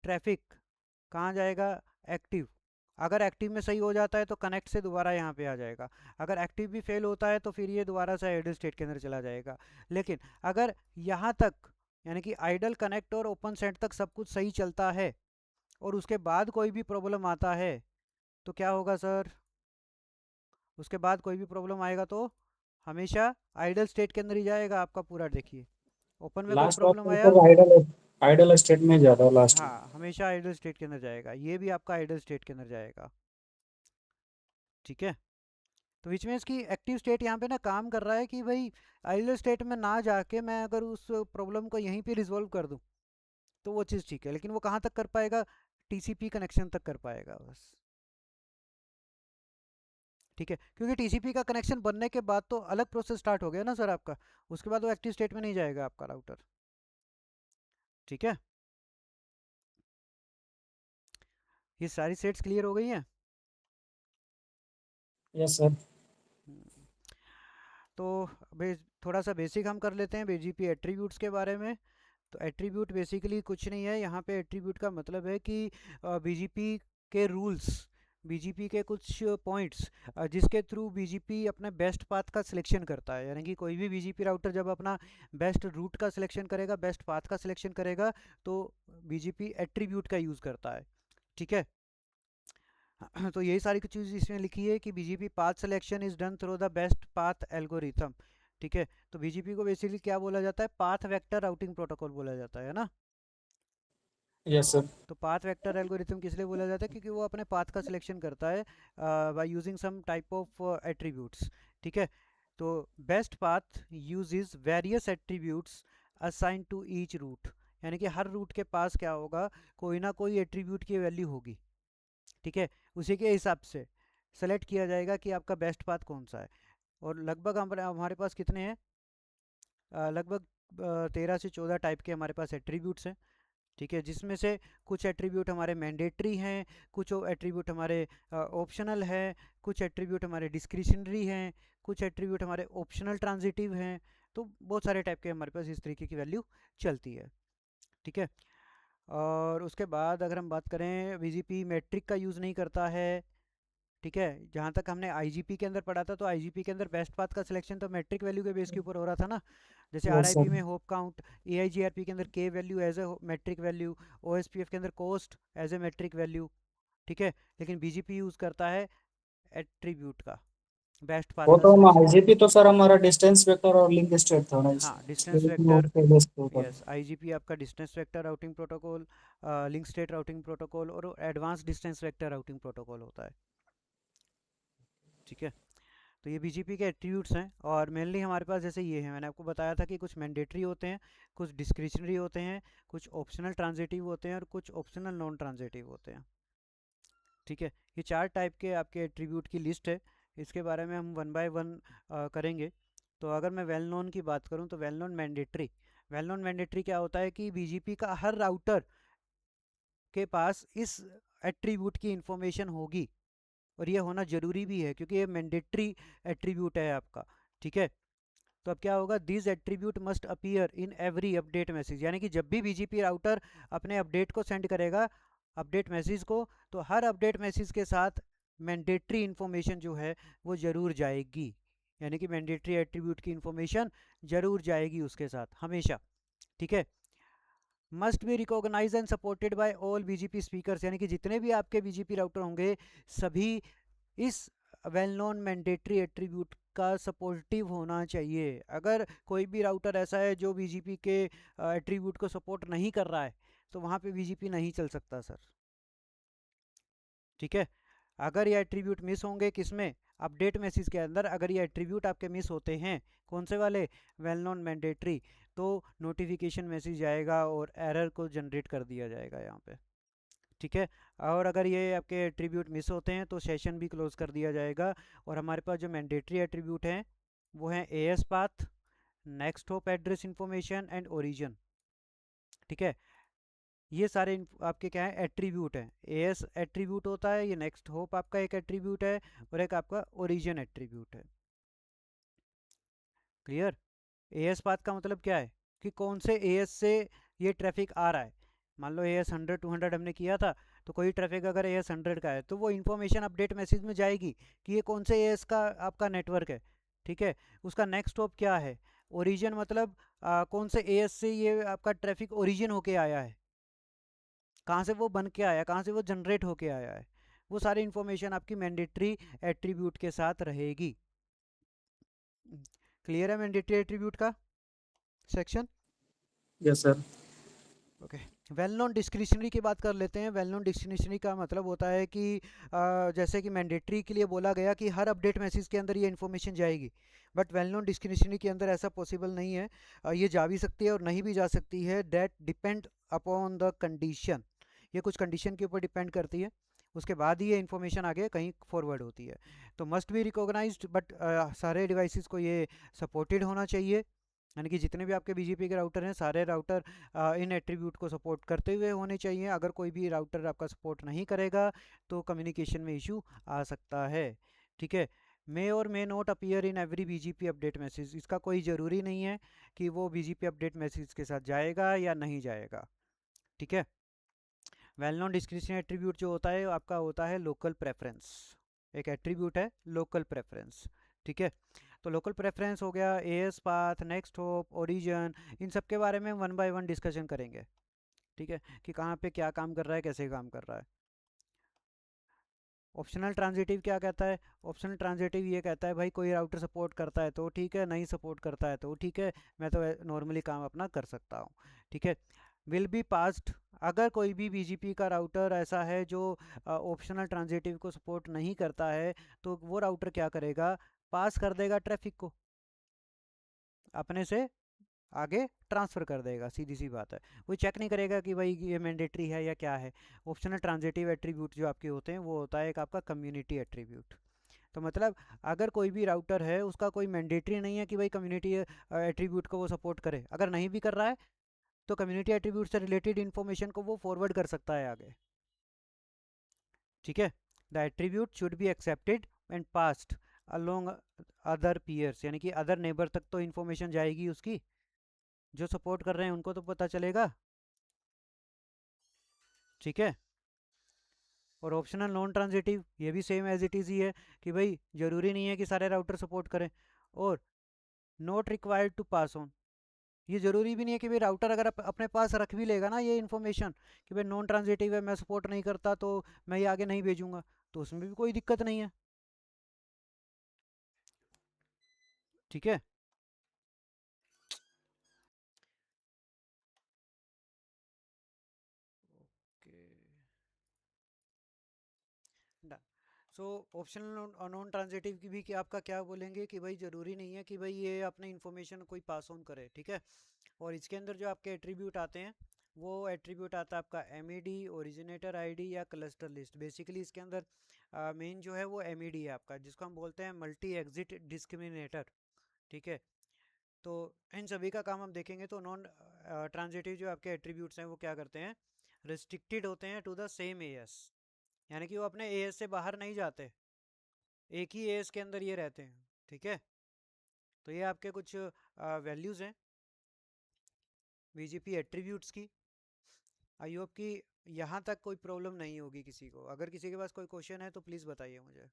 ट्रैफिक कहाँ जाएगा, एक्टिव। अगर एक्टिव में सही हो जाता है तो कनेक्ट से दोबारा यहाँ पे आ जाएगा। अगर एक्टिव भी फेल होता है तो फिर ये दोबारा से आइडल स्टेट के अंदर चला जाएगा। लेकिन अगर यहाँ तक, यानी कि आइडल, कनेक्ट और ओपन सेट तक सब कुछ सही चलता है और उसके बाद कोई भी प्रॉब्लम आता है तो क्या होगा सर, उसके बाद कोई भी प्रॉब्लम आएगा तो हमेशा आइडल स्टेट के अंदर ही जाएगा आपका पूरा। देखिए, ओपन में कोई लास्ट प्रॉब्लम ऑप्शन आया, सर आइडल, आइडल स्टेट में ज्यादा लास्ट में। हाँ हमेशा आइडल स्टेट के अंदर जाएगा, ये भी आपका आइडल स्टेट के अंदर जाएगा। ठीक है, तो विच मीन्स कि एक्टिव स्टेट यहाँ पे ना काम कर रहा है कि भाई आइडल स्टेट में ना जाके मैं अगर उस प्रॉब्लम को यहीं पे रिजॉल्व कर दूँ तो वो चीज़ ठीक है, लेकिन वो कहाँ तक कर पाएगा, टीसीपी कनेक्शन तक कर पाएगा बस। ठीक है, क्योंकि टीसीपी का कनेक्शन बनने के बाद तो अलग प्रोसेस स्टार्ट हो गया ना सर आपका, उसके बाद वो एक्टिव स्टेट में नहीं जाएगा आपका राउटर। ठीक है, ये सारी सेट्स क्लियर हो गई हैं। Yes sir. हम्म, तो थोड़ा सा बेसिक हम कर लेते हैं बीजीपी एट्रीब्यूट्स के बारे में। तो एट्रीब्यूट बेसिकली कुछ नहीं है, यहाँ पे एट्रीब्यूट का मतलब है कि बीजीपी के रूल्स, बीजीपी के कुछ पॉइंट्स जिसके थ्रू बीजीपी अपने बेस्ट पाथ का सिलेक्शन करता है। यानी कि कोई भी बीजीपी राउटर जब अपना बेस्ट रूट का सिलेक्शन करेगा, बेस्ट पाथ का सिलेक्शन करेगा, तो बीजीपी एट्रीब्यूट का यूज़ करता है। ठीक है। तो यही सारी कुछ चीज़ इसमें लिखी है कि BGP path selection is done through the best path algorithm. ठीक है। तो बीजीपी को बेसिकली क्या बोला जाता है, पाथ वेक्टर राउटिंग प्रोटोकॉल बोला जाता है ना। Yes sir. तो पाथ वेक्टर एल्गोरिथम किस लिए बोला जाता है, क्योंकि वो अपने पाथ का सिलेक्शन करता है by using some type of attributes. ठीक है। तो best path uses various attributes assign to each route, यानी कि हर रूट के पास क्या होगा, कोई ना कोई एट्रीब्यूट की वैल्यू होगी। ठीक है। उसी के हिसाब से सेलेक्ट किया जाएगा कि आपका बेस्ट पाथ कौन सा है। और लगभग हमारे पास कितने हैं, लगभग 13 से 14 टाइप के हमारे पास एट्रीब्यूट्स हैं। ठीक है। जिसमें से कुछ एट्रीब्यूट हमारे मैंडेटरी हैं, कुछ एट्रीब्यूट हमारे ऑप्शनल हैं, कुछ एट्रीब्यूट हमारे डिस्क्रिशनरी हैं, कुछ एट्रीब्यूट हमारे ऑप्शनल ट्रांजिटिव हैं। तो बहुत सारे टाइप के हमारे पास इस तरीके की वैल्यू चलती है। ठीक है। और उसके बाद अगर हम बात करें, बीजीपी मैट्रिक का यूज़ नहीं करता है। ठीक है। जहाँ तक हमने आईजीपी के अंदर पढ़ा था, तो आईजीपी के अंदर बेस्ट पाथ का सिलेक्शन तो मैट्रिक वैल्यू के बेस के ऊपर हो रहा था ना। जैसे यस आरआईपी सर। में होप काउंट, एआईजीआरपी के अंदर K value as a metric value, OSPF के अंदर cost as a metric value. ठीक है। लेकिन बीजीपी यूज़ करता है एट्रीब्यूट का, बेस्ट पाथ वो का तो हम सिलेक्शन। आईजीपी तो सर हमारा डिस्टेंस वेक्टर और लिंक स्टेट था ना, हाँ, इसके डिस्टेंस नोड वेक्टर। के बेस के ऊपर। यस, आईजीपी आपका distance vector routing protocol, link state routing protocol और advance distance vector routing protocol होता है। ठीक है। तो ये बीजीपी के एट्रीब्यूट्स हैं, और मेनली हमारे पास जैसे ये हैं, मैंने आपको बताया था कि कुछ मैंडेटरी होते हैं, कुछ डिस्क्रिशनरी होते हैं, कुछ ऑप्शनल ट्रांजिटिव होते हैं और कुछ ऑप्शनल नॉन ट्रांजिटिव होते हैं। ठीक है। ये 4 टाइप के आपके एट्रीब्यूट की लिस्ट है। इसके बारे में हम वन बाय वन करेंगे। तो अगर मैं वेल नोन की बात करूं, तो वेल नोन मैंडेटरी क्या होता है कि बीजीपी का हर राउटर के पास इस एट्रीब्यूट की इंफॉर्मेशन होगी, और ये होना ज़रूरी भी है क्योंकि ये मैंडेटरी एट्रीब्यूट है आपका। ठीक है। तो अब क्या होगा, this attribute must appear in every update message, यानी कि जब भी बीजीपी राउटर अपने अपडेट को सेंड करेगा, अपडेट मैसेज को, तो हर अपडेट मैसेज के साथ मैंडेटरी इन्फॉर्मेशन जो है वो ज़रूर जाएगी। यानी कि मैंडेटरी एट्रीब्यूट की इन्फॉर्मेशन ज़रूर जाएगी उसके साथ हमेशा। ठीक है। Must be recognize and supported by all BGP speakers, यानी कि जितने भी आपके बीजीपी राउटर होंगे, सभी इस वेल नोन मैंडेटरी एट्रीब्यूट का सपोर्टिव होना चाहिए। अगर कोई भी राउटर ऐसा है जो बीजीपी के एट्रीब्यूट को सपोर्ट नहीं कर रहा है, तो वहाँ पे बीजीपी नहीं चल सकता सर। ठीक है। अगर ये एट्रीब्यूट मिस होंगे किसमें, अपडेट मैसेज के अंदर, अगर ये एट्रीब्यूट आपके मिस होते हैं, कौन से वाले, वेल नोन मैंडेटरी, तो नोटिफिकेशन मैसेज आएगा और एरर को जनरेट कर दिया जाएगा यहाँ पे। ठीक है। और अगर ये आपके एट्रीब्यूट मिस होते हैं तो सेशन भी क्लोज कर दिया जाएगा। और हमारे पास जो मैंडेटरी एट्रीब्यूट हैं वो हैं as path, next hope address information and origin. ठीक है। ये सारे आपके क्या है, एट्रीब्यूट हैं। एएस एट्रीब्यूट होता है, ये नेक्स्ट होप आपका एक एट्रीब्यूट है, और एक आपका ओरिजिन एट्रीब्यूट है। क्लियर। एएस पाथ का मतलब क्या है कि कौन से एएस से ये ट्रैफिक आ रहा है। मान लो एएस 100-200 हमने किया था, तो कोई ट्रैफिक अगर एएस 100 का है, तो वो इन्फॉर्मेशन अपडेट मैसेज में जाएगी कि ये कौन से एएस का आपका नेटवर्क है। ठीक है। उसका नेक्स्ट स्टॉप क्या है, ओरिजिन मतलब कौन से एएस से ये आपका ट्रैफिक ओरिजिन होके आया है, कहाँ से वो बन के आया, कहाँ से वो जनरेट होके आया है। वो सारी इन्फॉर्मेशन आपकी मैंडेटरी एट्रीब्यूट के साथ रहेगी। क्लियर है मैंडेटरी एट्रीब्यूट का section. Yes sir. Okay. Well known discretionary की बात कर लेते हैं। वेल नोन डिस्क्रिशनरी का मतलब होता है कि जैसे कि मैंडेटरी के लिए बोला गया कि हर अपडेट मैसेज के अंदर ये इन्फॉर्मेशन जाएगी, बट वेल नोन डिस्क्रिशनरी के अंदर ऐसा पॉसिबल नहीं है। ये जा भी सकती है और नहीं भी जा सकती है, that depend upon the condition. ये कुछ कंडीशन के ऊपर डिपेंड करती है, उसके बाद ही ये इन्फॉर्मेशन आगे कहीं फॉरवर्ड होती है। तो मस्ट बी रिकॉग्नाइज्ड, बट सारे डिवाइसेस को ये सपोर्टेड होना चाहिए। यानी कि जितने भी आपके बीजीपी के राउटर हैं, सारे राउटर इन एट्रीब्यूट को सपोर्ट करते हुए होने चाहिए। अगर कोई भी राउटर आपका सपोर्ट नहीं करेगा तो कम्युनिकेशन में इशू आ सकता है। ठीक है। May or may not appear in every BGP update message, इसका कोई ज़रूरी नहीं है कि वो बीजीपी अपडेट मैसेज के साथ जाएगा या नहीं जाएगा, ठीक है। वेल नोन डिस्क्रिप्शन एट्रीब्यूट जो होता है आपका होता है लोकल प्रेफरेंस, एक एट्रीब्यूट है लोकल प्रेफरेंस, ठीक है। तो लोकल प्रेफरेंस हो गया, AS path, next hop, origin, इन सब के बारे में वन बाय वन डिस्कशन करेंगे, ठीक है, कि कहाँ पे क्या काम कर रहा है, कैसे काम कर रहा है। ऑप्शनल ट्रांजिटिव क्या कहता है? ऑप्शनल ट्रांजिटिव ये कहता है भाई कोई राउटर सपोर्ट करता है तो ठीक है, नहीं सपोर्ट करता है तो ठीक है, मैं तो नॉर्मली काम अपना कर सकता हूँ, ठीक है। विल बी पास्ड, अगर कोई भी बीजीपी का राउटर ऐसा है जो ऑप्शनल ट्रांजिटिव को सपोर्ट नहीं करता है, तो वो राउटर क्या करेगा, पास कर देगा ट्रैफिक को, अपने से आगे ट्रांसफ़र कर देगा, सीधी सी बात है। कोई चेक नहीं करेगा कि भाई ये मैंडेटरी है या क्या है। ऑप्शनल ट्रांजिटिव एट्रीब्यूट जो आपके होते हैं वो होता है एक आपका कम्युनिटी एट्रीब्यूट। तो मतलब अगर कोई भी राउटर है उसका कोई मैंडेटरी नहीं है कि भाई कम्युनिटी एट्रीब्यूट को वो सपोर्ट करे, अगर नहीं भी कर रहा है तो कम्युनिटी एट्रीब्यूट से रिलेटेड इन्फॉर्मेशन को वो फॉरवर्ड कर सकता है आगे, ठीक है। The attribute should be accepted and passed along other peers, यानी कि अदर नेबर तक तो इन्फॉर्मेशन जाएगी उसकी, जो सपोर्ट कर रहे हैं उनको तो पता चलेगा, ठीक है। और ऑप्शनल नॉन ट्रांजिटिव ये भी सेम एज इट इज़ ही है कि भाई ज़रूरी नहीं है कि सारे राउटर सपोर्ट करें, और not required to pass on, ये ज़रूरी भी नहीं है कि भाई राउटर अगर अपने पास रख भी लेगा ना ये इन्फॉर्मेशन कि भाई नॉन ट्रांजिटिव है, मैं सपोर्ट नहीं करता तो मैं ये आगे नहीं भेजूंगा, तो उसमें भी कोई दिक्कत नहीं है, ठीक है। ओके, सो ऑप्शनल नॉन ट्रांजिटिव की भी कि आपका क्या बोलेंगे कि भाई ज़रूरी नहीं है कि भाई ये अपने इन्फॉर्मेशन कोई पास ऑन करे, ठीक है। और इसके अंदर जो आपके एट्रीब्यूट आते हैं वो एट्रीब्यूट आता है आपका एमईडी, ओरिजिनेटर आईडी या क्लस्टर लिस्ट। बेसिकली इसके अंदर मेन जो है वो एमईडी है आपका, जिसको हम बोलते हैं मल्टी एग्जिट डिस्क्रिमिनेटर, ठीक है। तो इन सभी का काम हम देखेंगे। तो नॉन ट्रांजिटिव जो आपके एट्रीब्यूट्स हैं वो क्या करते हैं, रिस्ट्रिक्टेड होते हैं टू द सेम एएस, यानी कि वो अपने एएस से बाहर नहीं जाते, एक ही एएस के अंदर ये रहते हैं, ठीक है। तो ये आपके कुछ वैल्यूज़ हैं बीजीपी एट्रीब्यूट्स की। आई होप कि यहाँ तक कोई प्रॉब्लम नहीं होगी किसी को। अगर किसी के पास कोई क्वेश्चन है तो प्लीज़ बताइए मुझे।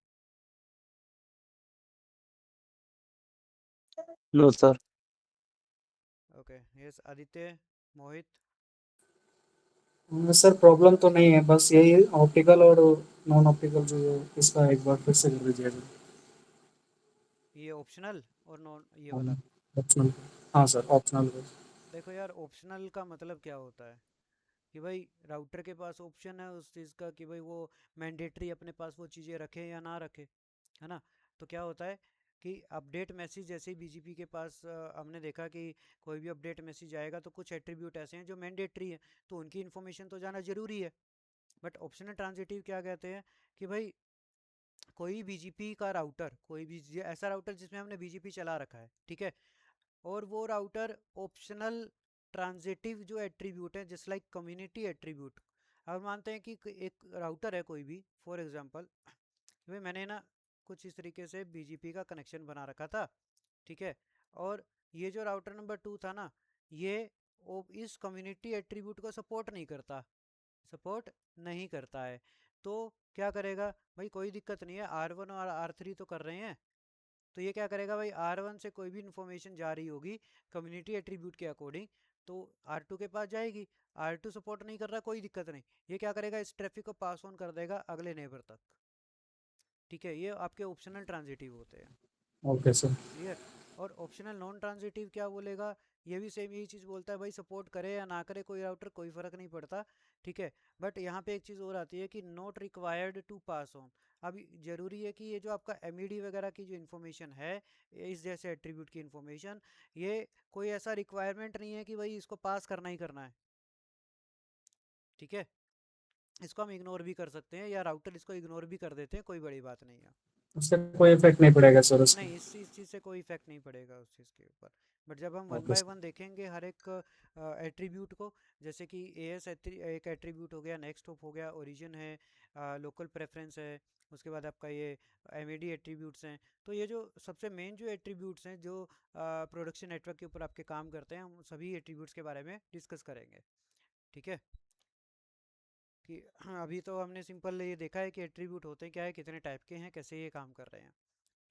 No sir. Okay, yes Aditya, Mohit. Sir problem तो नहीं है, बस यही ऑप्टिकल और नॉन ऑप्टिकल जो है इसका एक बार फिर से कर दीजिएगा। ये ऑप्शनल और नॉन ये वाला। ऑप्शनल, हाँ सर ऑप्शनल। देखो यार, ऑप्शनल का मतलब क्या होता है कि भाई राउटर के पास ऑप्शन है उस चीज़ का कि भाई वो मैंडेटरी अपने पास वो चीज़ें रखे या ना रखे, है ना। तो क्या होता है कि अपडेट मैसेज जैसे ही बीजीपी के पास हमने देखा कि कोई भी अपडेट मैसेज आएगा तो कुछ एट्रीब्यूट ऐसे हैं जो मैंडेटरी है, तो उनकी इन्फॉर्मेशन तो जाना जरूरी है। बट ऑप्शनल ट्रांजिटिव क्या कहते हैं कि भाई कोई बीजीपी का राउटर, कोई भी ऐसा राउटर जिसमें हमने बीजीपी चला रखा है, ठीक है, और वो राउटर ऑप्शनल ट्रांजिटिव जो एट्रीब्यूट है जस्ट लाइक कम्युनिटी एट्रीब्यूट, अब मानते हैं कि एक राउटर है कोई भी, फॉर एग्जांपल भाई मैंने ना कुछ इस तरीके से बीजीपी का कनेक्शन बना रखा था, ठीक है। और ये जो राउटर नंबर 2 था ना, ये इस कम्युनिटी एट्रीब्यूट को सपोर्ट नहीं करता, सपोर्ट नहीं करता है। तो क्या करेगा भाई, कोई दिक्कत नहीं है, R1 और R3 तो कर रहे हैं, तो ये क्या करेगा भाई, R1 से कोई भी इन्फॉर्मेशन जा रही होगी कम्युनिटी एट्रीब्यूट के अकॉर्डिंग तो R2 के पास जाएगी। R2 सपोर्ट नहीं कर रहा, कोई दिक्कत नहीं, ये क्या करेगा, इस ट्रैफिक को पास ऑन कर देगा अगले नेबर तक, ठीक है। ये आपके ऑप्शनल ट्रांजिटिव होते हैं, ओके सर। क्लियर। और ऑप्शनल नॉन ट्रांजिटिव क्या बोलेगा, ये भी सेम यही चीज़ बोलता है भाई सपोर्ट करे या ना करे कोई राउटर कोई फ़र्क नहीं पड़ता, ठीक है। बट यहाँ पे एक चीज़ और आती है कि not required to pass on. अब ज़रूरी है कि ये जो आपका एमईडी वगैरह की जो इन्फॉर्मेशन है, इस जैसे एट्रीब्यूट की इन्फॉर्मेशन, ये कोई ऐसा रिक्वायरमेंट नहीं है कि भाई इसको पास करना ही करना है, ठीक है। इसको हम इग्नोर भी कर सकते हैं या राउटर इसको इग्नोर भी कर देते हैं, कोई बड़ी बात नहीं है। उससे कोई इफेक्ट नहीं पड़ेगा सर उसका। नहीं, इस चीज़ से कोई इफेक्ट नहीं पड़ेगा उस चीज़ के ऊपर। बट जब हम one okay by sir. One देखेंगे हर एक एट्रीब्यूट को, जैसे कि एएस एक एट्रीब्यूट हो गया, नेक्स्ट होप हो गया, ओरिजिन है, लोकल प्रेफरेंस है, उसके बाद आपका ये एमएडी एट्रीब्यूट्स हैं। तो ये जो सबसे मेन जो एट्रीब्यूट्स हैं जो प्रोडक्शन नेटवर्क के ऊपर आपके काम करते हैं, हम सभी एट्रीब्यूट्स के बारे में डिस्कस करेंगे। ठीक है कि हाँ, अभी तो हमने सिंपल ये देखा है कि एट्रीब्यूट होते क्या है, कितने टाइप के हैं, कैसे ये काम कर रहे हैं।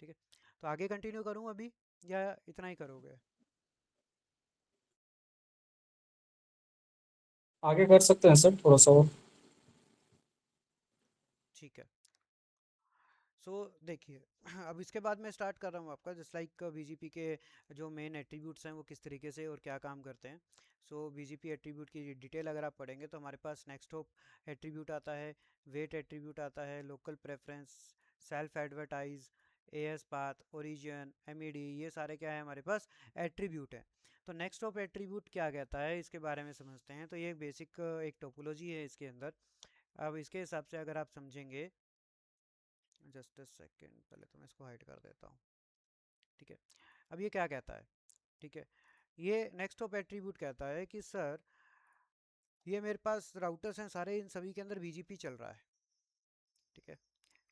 ठीक है, तो आगे कंटिन्यू करूँ अभी या इतना ही करोगे? आगे कर सकते हैं सर थोड़ा सा और। ठीक है, सो देखिए अब इसके बाद मैं स्टार्ट कर रहा हूँ आपका जस्ट लाइक बीजीपी के जो मेन एट्रीब्यूट्स हैं वो किस तरीके से और क्या काम करते हैं। सो बीजीपी एट्रीब्यूट की डिटेल अगर आप पढ़ेंगे तो हमारे पास नेक्स्ट होप एट्रीब्यूट आता है, वेट एट्रीब्यूट आता है, local preference, self advertise, AS path, origin, MED, ये सारे क्या है हमारे पास एट्रीब्यूट है। तो नेक्स्ट होप एट्रीब्यूट क्या कहता है इसके बारे में समझते हैं। तो ये बेसिक एक टोपोलॉजी है इसके अंदर। अब इसके हिसाब से अगर आप समझेंगे, जस्ट अ सेकेंड, पहले तो मैं इसको हाइड कर देता हूँ। ठीक है, अब ये क्या कहता है? ठीक है, ये नेक्स्ट ऑप एट्रीब्यूट कहता है कि सर ये मेरे पास राउटर्स हैं सारे, इन सभी के अंदर बीजीपी चल रहा है। ठीक है,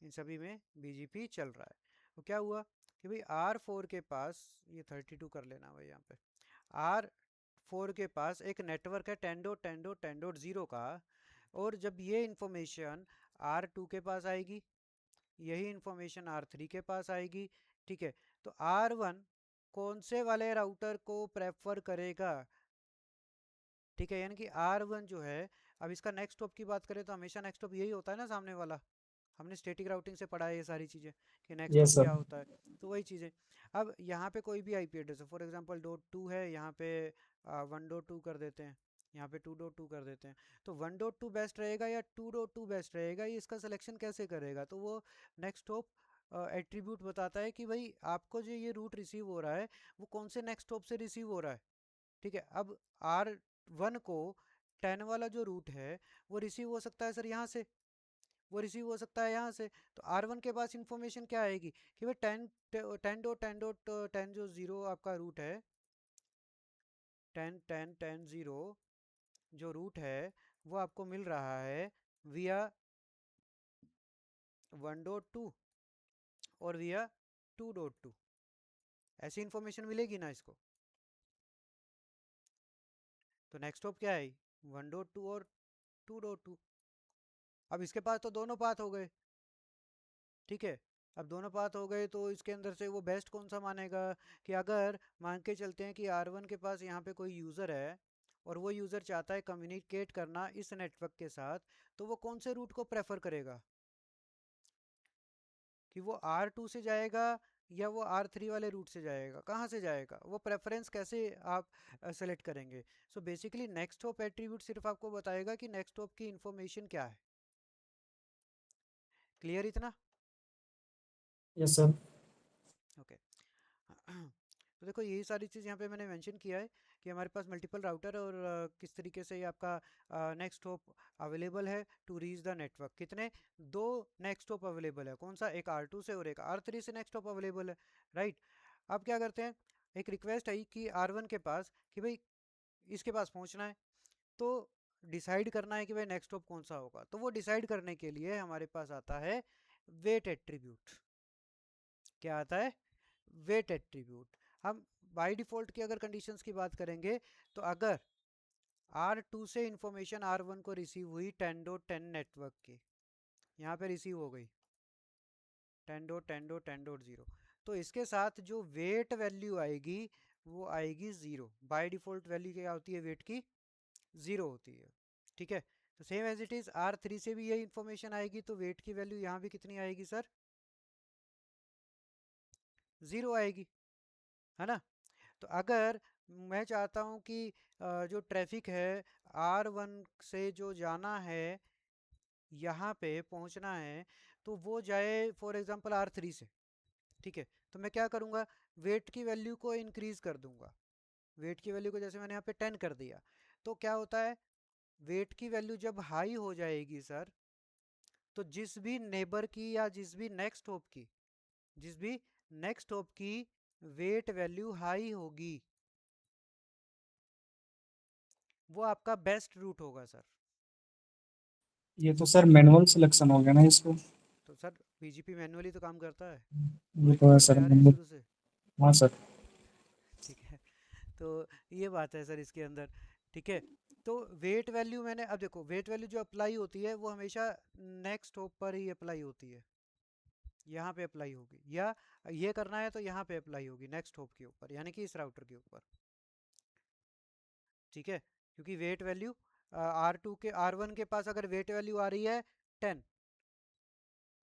इन सभी में बीजीपी चल रहा है। तो क्या हुआ कि भाई R4 के पास, ये 32 कर लेना भाई यहाँ पे, R4 के पास एक नेटवर्क है 10.10.10.0 का, और जब ये इंफॉर्मेशन R2 के पास आएगी, यही इंफॉर्मेशन R3 के पास आएगी। ठीक है, तो R1 कौन से वाले राउटर को प्रेफर करेगा? ठीक है, यानी कि R1 जो है, अब इसका नेक्स्ट हॉप की बात करें तो हमेशा नेक्स्ट हॉप यही होता है ना सामने वाला। हमने स्टैटिक राउटिंग से पढ़ा है ये सारी चीज़ें कि नेक्स्ट हॉप यस सर। क्या होता है। तो वही चीज़ें, अब यहाँ पे कोई भी आईपी एड्रेस है, फॉर एग्जांपल .2 है, यहाँ पे 1.2 कर देते हैं, यहाँ पे 2.2 कर देते हैं। तो 1.2 बेस्ट रहेगा या 2.2 बेस्ट रहेगा, ये इसका सिलेक्शन कैसे करेगा? तो वो नेक्स्ट हॉप एट्रीब्यूट बताता है कि भाई आपको जो ये रूट रिसीव हो रहा है वो कौन से नेक्स्ट हॉप से रिसीव हो रहा है। ठीक है, अब R1 को 10 वाला जो रूट है वो रिसीव हो सकता है सर यहाँ से, वो रिसीव हो सकता है यहाँ से। तो R1 के पास इंफॉर्मेशन क्या आएगी कि भाई 10.10.10 जो जीरो आपका रूट है, 10.10.10.0 जो रूट है वो आपको मिल रहा है विया 1.2 और विया 2.2। ऐसी इंफॉर्मेशन मिलेगी ना इसको। तो नेक्स्ट हॉप क्या है, 1.2 और 2.2। अब इसके पास तो दोनों पाथ हो गए। ठीक है, अब दोनों पाथ हो गए तो इसके अंदर से वो बेस्ट कौन सा मानेगा? कि अगर मान के चलते हैं कि R1 के पास यहाँ पे कोई यूज़र है और वो यूज़र चाहता है कम्युनिकेट करना इस नेटवर्क के साथ, तो वो कौन से रूट को प्रेफर करेगा? कि वो R2 से जाएगा या वो R3 वाले रूट से जाएगा, कहाँ से जाएगा, वो प्रेफरेंस कैसे आप सेलेक्ट करेंगे? So basically next hop attribute सिर्फ आपको बताएगा कि नेक्स्ट हॉप की इंफॉर्मेशन क्या है। क्लियर इतना? Yes sir. ओके तो देखो यही सारी चीज़ यहाँ पे मैंने मेंशन किया है कि हमारे पास मल्टीपल राउटर और किस तरीके से ये आपका नेक्स्ट होप अवेलेबल है टू रीच द नेटवर्क। कितने, दो नेक्स्ट होप अवेलेबल है, कौन सा, एक R2 से और एक R3 से नेक्स्ट होप अवेलेबल है। राइट, अब क्या करते हैं, एक रिक्वेस्ट आई कि R1 के पास कि भाई इसके पास पहुँचना है, तो डिसाइड करना है कि भाई नेक्स्ट होप कौन सा होगा। तो वो डिसाइड करने के लिए हमारे पास आता है वेट एट्रीब्यूट। क्या आता है? Weight attribute. हम बाय डिफ़ॉल्ट की अगर कंडीशंस की बात करेंगे तो अगर R2 से इंफॉर्मेशन R1 को रिसीव हुई 10.10 नेटवर्क की, यहाँ पे रिसीव हो गई 10.10.10.0, तो इसके साथ जो वेट वैल्यू आएगी वो आएगी 0। बाय डिफ़ॉल्ट वैल्यू क्या होती है वेट की? 0 होती है। ठीक है, तो same as it is R3 से भी यही इंफॉर्मेशन आएगी, तो वेट की वैल्यू यहाँ भी कितनी आएगी सर? 0 आएगी, है ना? तो अगर मैं चाहता हूँ कि जो ट्रैफिक है R1 से जो जाना है यहाँ पे पहुँचना है, तो वो जाए फॉर एग्जांपल R3 से। ठीक है, तो मैं क्या करूँगा, वेट की वैल्यू को इंक्रीज कर दूंगा। वेट की वैल्यू को जैसे मैंने यहाँ पे 10 कर दिया, तो क्या होता है, वेट की वैल्यू जब हाई हो जाएगी सर, तो जिस भी नेबर की या जिस भी नेक्स्ट होप की जिस भी नेक्स्ट हॉप की वेट वैल्यू हाई होगी वो आपका बेस्ट रूट होगा सर। ये तो सर मैनुअल सिलेक्शन हो गया ना इसको। तो सर बीजीपी मैनुअली तो काम करता है, ये वही तो तो है पढ़ते सर आ रहे हैं मैनुअल। शुरू से। हाँ सर। ठीक है, तो ये बात है सर इसके अंदर। ठीक है, तो वेट वैल्यू मैंने, अब देखो वेट वैल्यू जो अप्लाई होती है वो हमेशा नेक्स्ट हॉप पर ही अप्लाई होती है, यहाँ पे अप्लाई होगी, या ये करना है तो यहाँ पे अप्लाई होगी नेक्स्ट हॉप के ऊपर, यानी कि इस राउटर के ऊपर। ठीक है, क्योंकि वेट वैल्यू R2 के R1 के पास अगर वेट वैल्यू आ रही है 10,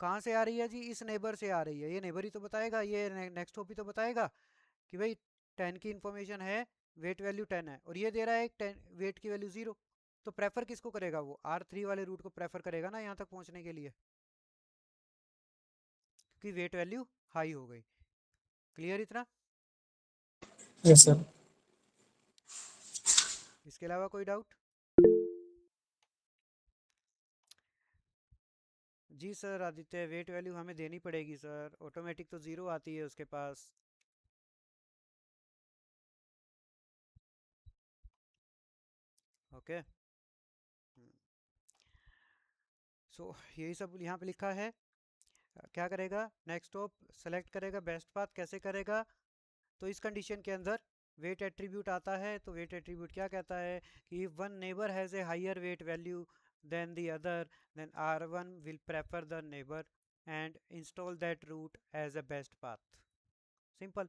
कहाँ से आ रही है जी, इस नेबर से आ रही है, ये नेबर ही तो बताएगा, ये नेक्स्ट हॉप ही तो बताएगा कि भाई 10 की इंफॉर्मेशन है, वेट वैल्यू 10 है, और ये दे रहा है 10 वेट की वैल्यू 0। तो प्रेफर किसको करेगा, वो R3 वाले रूट को प्रेफर करेगा ना यहाँ तक पहुँचने के लिए, क्योंकि वेट वैल्यू हाई हो गई। क्लियर इतना? Yes sir. इसके अलावा कोई डाउट? जी सर आदित्य, वेट वैल्यू हमें देनी पड़ेगी सर, ऑटोमेटिक तो 0 आती है उसके पास। ओके, सो यही सब यहाँ पे लिखा है। क्या करेगा, नेक्स्ट टॉप सेलेक्ट करेगा, बेस्ट पाथ कैसे करेगा, तो इस कंडीशन के अंदर वेट एट्रीब्यूट आता है। तो वेट एट्रीब्यूट क्या कहता है कि one neighbor has a higher weight value than the other, then R1 will prefer the neighbor and install that route as a best path. Simple.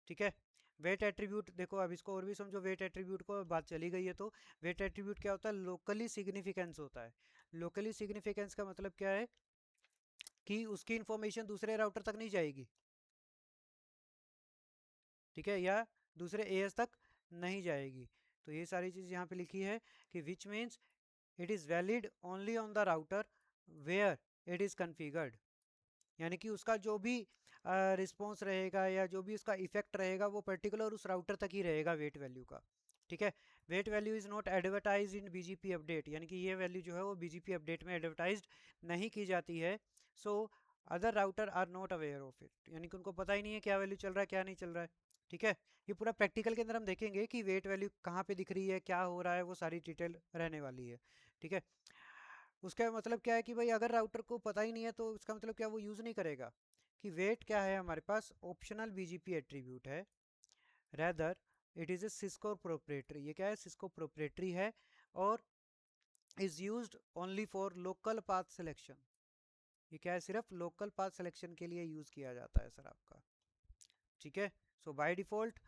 ठीक है, वेट एट्रीब्यूट देखो, अब इसको और भी समझो, वेट एट्रीब्यूट को बात चली गई है तो वेट एट्रीब्यूट क्या होता है, लोकली सिग्निफिकेंस होता है। लोकली सिग्निफिकेंस का मतलब क्या है कि उसकी इंफॉर्मेशन दूसरे राउटर तक नहीं जाएगी, ठीक है, या दूसरे एएस तक नहीं जाएगी। तो ये सारी चीज़ यहाँ पे लिखी है कि which means it is valid only on the router where it is configured, यानी कि उसका जो भी रिस्पॉन्स रहेगा या जो भी उसका इफेक्ट रहेगा वो पर्टिकुलर उस राउटर तक ही रहेगा वेट वैल्यू का। ठीक है, weight value is not advertise in BGP update, यानी कि ये वैल्यू जो है वो बीजीपी अपडेट में एडवर्टाइज नहीं की जाती है। So other router are not aware of it, यानी कि उनको पता ही नहीं है क्या वैल्यू चल रहा है क्या नहीं चल रहा है। ठीक है, ये पूरा प्रैक्टिकल के अंदर हम देखेंगे कि वेट वैल्यू कहाँ पे दिख रही है, क्या हो रहा है, वो सारी डिटेल रहने वाली है। ठीक है, उसका मतलब क्या है कि भाई अगर राउटर को पता ही नहीं है तो उसका मतलब क्या, वो यूज़ नहीं करेगा। कि वेट क्या है हमारे पास, ऑप्शनल बीजीपी एट्रीब्यूट है, rather it is a Cisco proprietary, ये क्या है, सिस्को प्रोप्रेटरी है, और is used only for local path selection. ये क्या है, सिर्फ लोकल पाथ सिलेक्शन के लिए यूज़ किया जाता है सर आपका। ठीक है, सो बाय डिफ़ॉल्ट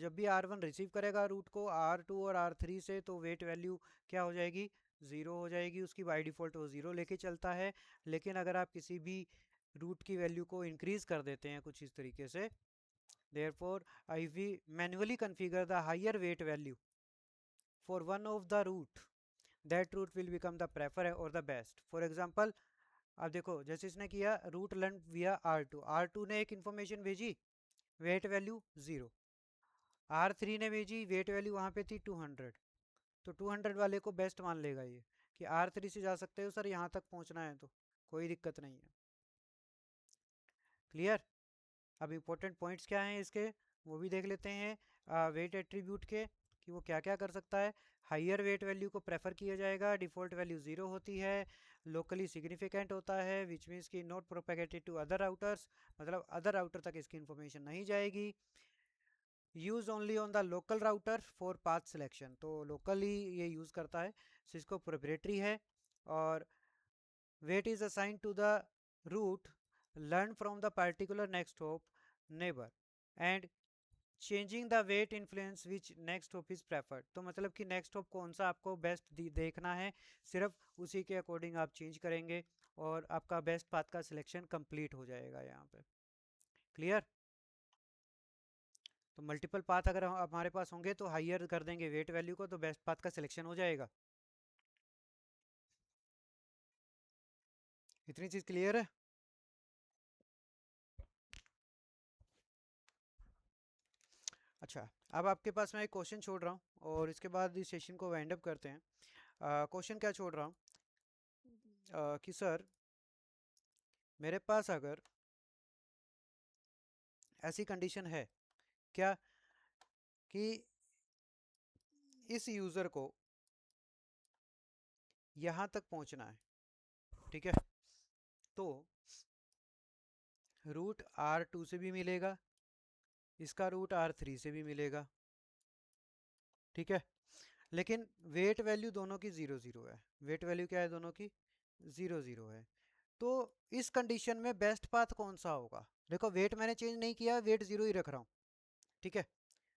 जब भी R1 रिसीव करेगा रूट को R2 और R3 से, तो वेट वैल्यू क्या हो जाएगी, 0 हो जाएगी उसकी, बाय डिफ़ॉल्ट वो 0 लेके चलता है। लेकिन अगर आप किसी भी रूट की वैल्यू को इंक्रीज़ कर देते हैं कुछ इस तरीके से, therefore I we manually configure the higher weight value for one of the route, that route will become the prefer or the best. For example, अब देखो जैसे इसने किया रूट लर्न विया R2 ने एक इन्फॉर्मेशन भेजी, वेट वैल्यू 0, R3 ने भेजी वेट वैल्यू वहाँ पे थी 200, तो 200 वाले को बेस्ट मान लेगा ये कि R3 से जा सकते हो सर, यहाँ तक पहुँचना है तो कोई दिक्कत नहीं है। क्लियर? अब इम्पोर्टेंट पॉइंट्स क्या हैं इसके, वो भी देख लेते हैं वेट एट्रीब्यूट के, कि वो क्या क्या कर सकता है। हायर वेट वैल्यू को प्रेफर किया जाएगा, डिफ़ॉल्ट वैल्यू 0 होती है, लोकली सिग्निफिकेंट होता है विच मीन्स की not propagated to other routers, मतलब अदर राउटर तक इसकी इन्फॉर्मेशन नहीं जाएगी। Use only on the local router for path selection, तो लोकली ये यूज़ करता है, सिस्को प्रोप्राइटरी है, और weight is assigned to the route learn from the particular next hop neighbor and changing the weight influence which next hop is preferred। तो मतलब कि next hop कौन सा आपको बेस्ट देखना है, सिर्फ उसी के अकॉर्डिंग आप चेंज करेंगे और आपका बेस्ट पाथ का सिलेक्शन कंप्लीट हो जाएगा यहाँ पे। क्लियर? तो मल्टीपल पाथ अगर हमारे पास होंगे तो हायर कर देंगे वेट वैल्यू को, तो बेस्ट पाथ का सिलेक्शन हो जाएगा। इतनी चीज़ क्लियर है? अच्छा, अब आपके पास मैं एक क्वेश्चन छोड़ रहा हूँ और इसके बाद इस सेशन को वाइंड अप करते हैं। क्वेश्चन क्या छोड़ रहा हूँ कि सर मेरे पास अगर ऐसी कंडीशन है क्या कि इस यूज़र को यहाँ तक पहुँचना है, ठीक है, तो रूट R2 से भी मिलेगा, इसका रूट R3 से भी मिलेगा, ठीक है, लेकिन वेट वैल्यू दोनों की 0 0 है। वेट वैल्यू क्या है दोनों की? 0 0 है। तो इस कंडीशन में बेस्ट पाथ कौन सा होगा? देखो वेट मैंने चेंज नहीं किया, वेट 0 ही रख रहा हूँ, ठीक है,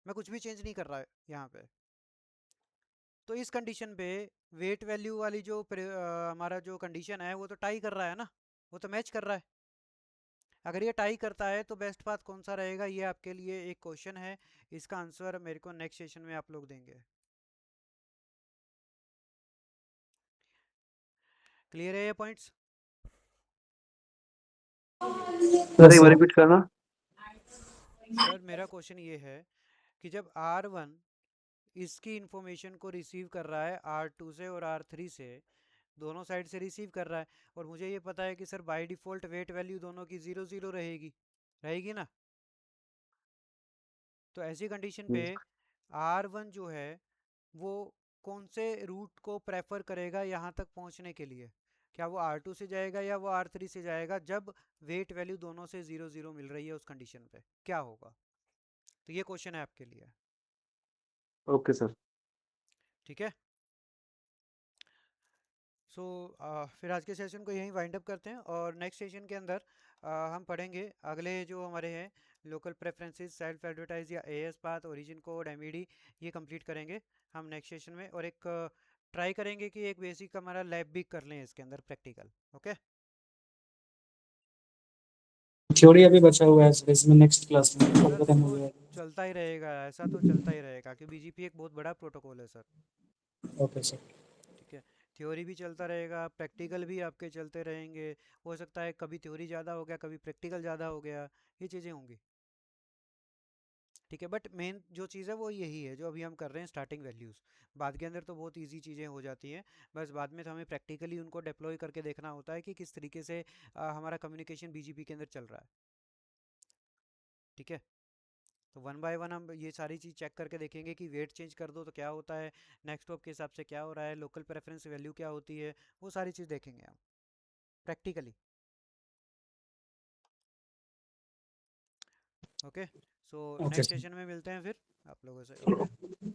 मैं कुछ भी चेंज नहीं कर रहा है यहाँ पे। तो इस कंडीशन पे वेट वैल्यू वाली जो हमारा जो कंडीशन है वो तो टाई कर रहा है ना, वो तो मैच कर रहा है। अगर ये टाई करता है तो बेस्ट पाथ कौन सा रहेगा, ये आपके लिए एक क्वेश्चन है। इसका आंसर मेरे को नेक्स्ट सेशन में आप लोग देंगे। क्लियर है ये पॉइंट्स? सर एक बार रिपीट करना। सर मेरा क्वेश्चन ये है कि जब R1 इसकी इंफॉर्मेशन को रिसीव कर रहा है R2 से और R3 से, दोनों साइड से रिसीव कर रहा है, और मुझे ये पता है कि sir by default weight value दोनों की 0 0 रहेगी, रहेगी ना? तो ऐसी कंडीशन पे R1 जो है वो कौन से रूट को प्रेफर करेगा यहाँ तक पहुँचने के लिए? क्या वो R2 से जाएगा या वो R3 से जाएगा, जब वेट वैल्यू दोनों से 0 0 मिल रही है उस कंडीशन पे क्या होगा? तो ये क्वेश्चन है आपके लिए, ओके सर। ठीक है। सो फिर आज के सेशन को यहीं वाइंड अप करते हैं, और नेक्स्ट सेशन के अंदर हम पढ़ेंगे अगले जो हमारे हैं लोकल प्रेफरेंसेस, सेल्फ एडवर्टाइज या as path, origin code, MED, ये कंप्लीट करेंगे हम नेक्स्ट सेशन में। और एक ट्राई करेंगे कि एक बेसिक हमारा लैब भी कर लें इसके अंदर, प्रैक्टिकल। ओके, थ्योरी अभी बचा हुआ है इसमें, नेक्स्ट क्लास में सर खत्म हो देखो जाएगा। चलता ही रहेगा, ऐसा तो चलता ही रहेगा कि बीजीपी एक बहुत बड़ा प्रोटोकॉल है सर, ओके सर। ठीक है। थ्योरी भी चलता रहेगा, प्रैक्टिकल भी आपके चलते रहेंगे। हो सकता है कभी थ्योरी ज़्यादा हो गया, कभी प्रैक्टिकल ज़्यादा हो गया, ये चीज़ें होंगी, ठीक है। बट मेन जो चीज़ है वो यही है जो अभी हम कर रहे हैं, स्टार्टिंग वैल्यूज़। बाद के अंदर तो बहुत इजी चीज़ें हो जाती हैं, बस बाद में तो हमें प्रैक्टिकली उनको डिप्लॉय करके देखना होता है कि किस तरीके से हमारा कम्युनिकेशन बीजीपी के अंदर चल रहा है, ठीक है। तो वन बाय वन हम ये सारी चीज़ चेक करके देखेंगे कि वेट चेंज कर दो तो क्या होता है, नेक्स्ट टॉप के हिसाब से क्या हो रहा है, लोकल प्रेफरेंस वैल्यू क्या होती है, वो सारी चीज़ देखेंगे हम practically. Okay, so okay next sir. Session में मिलते हैं फिर आप लोगों से। ओके।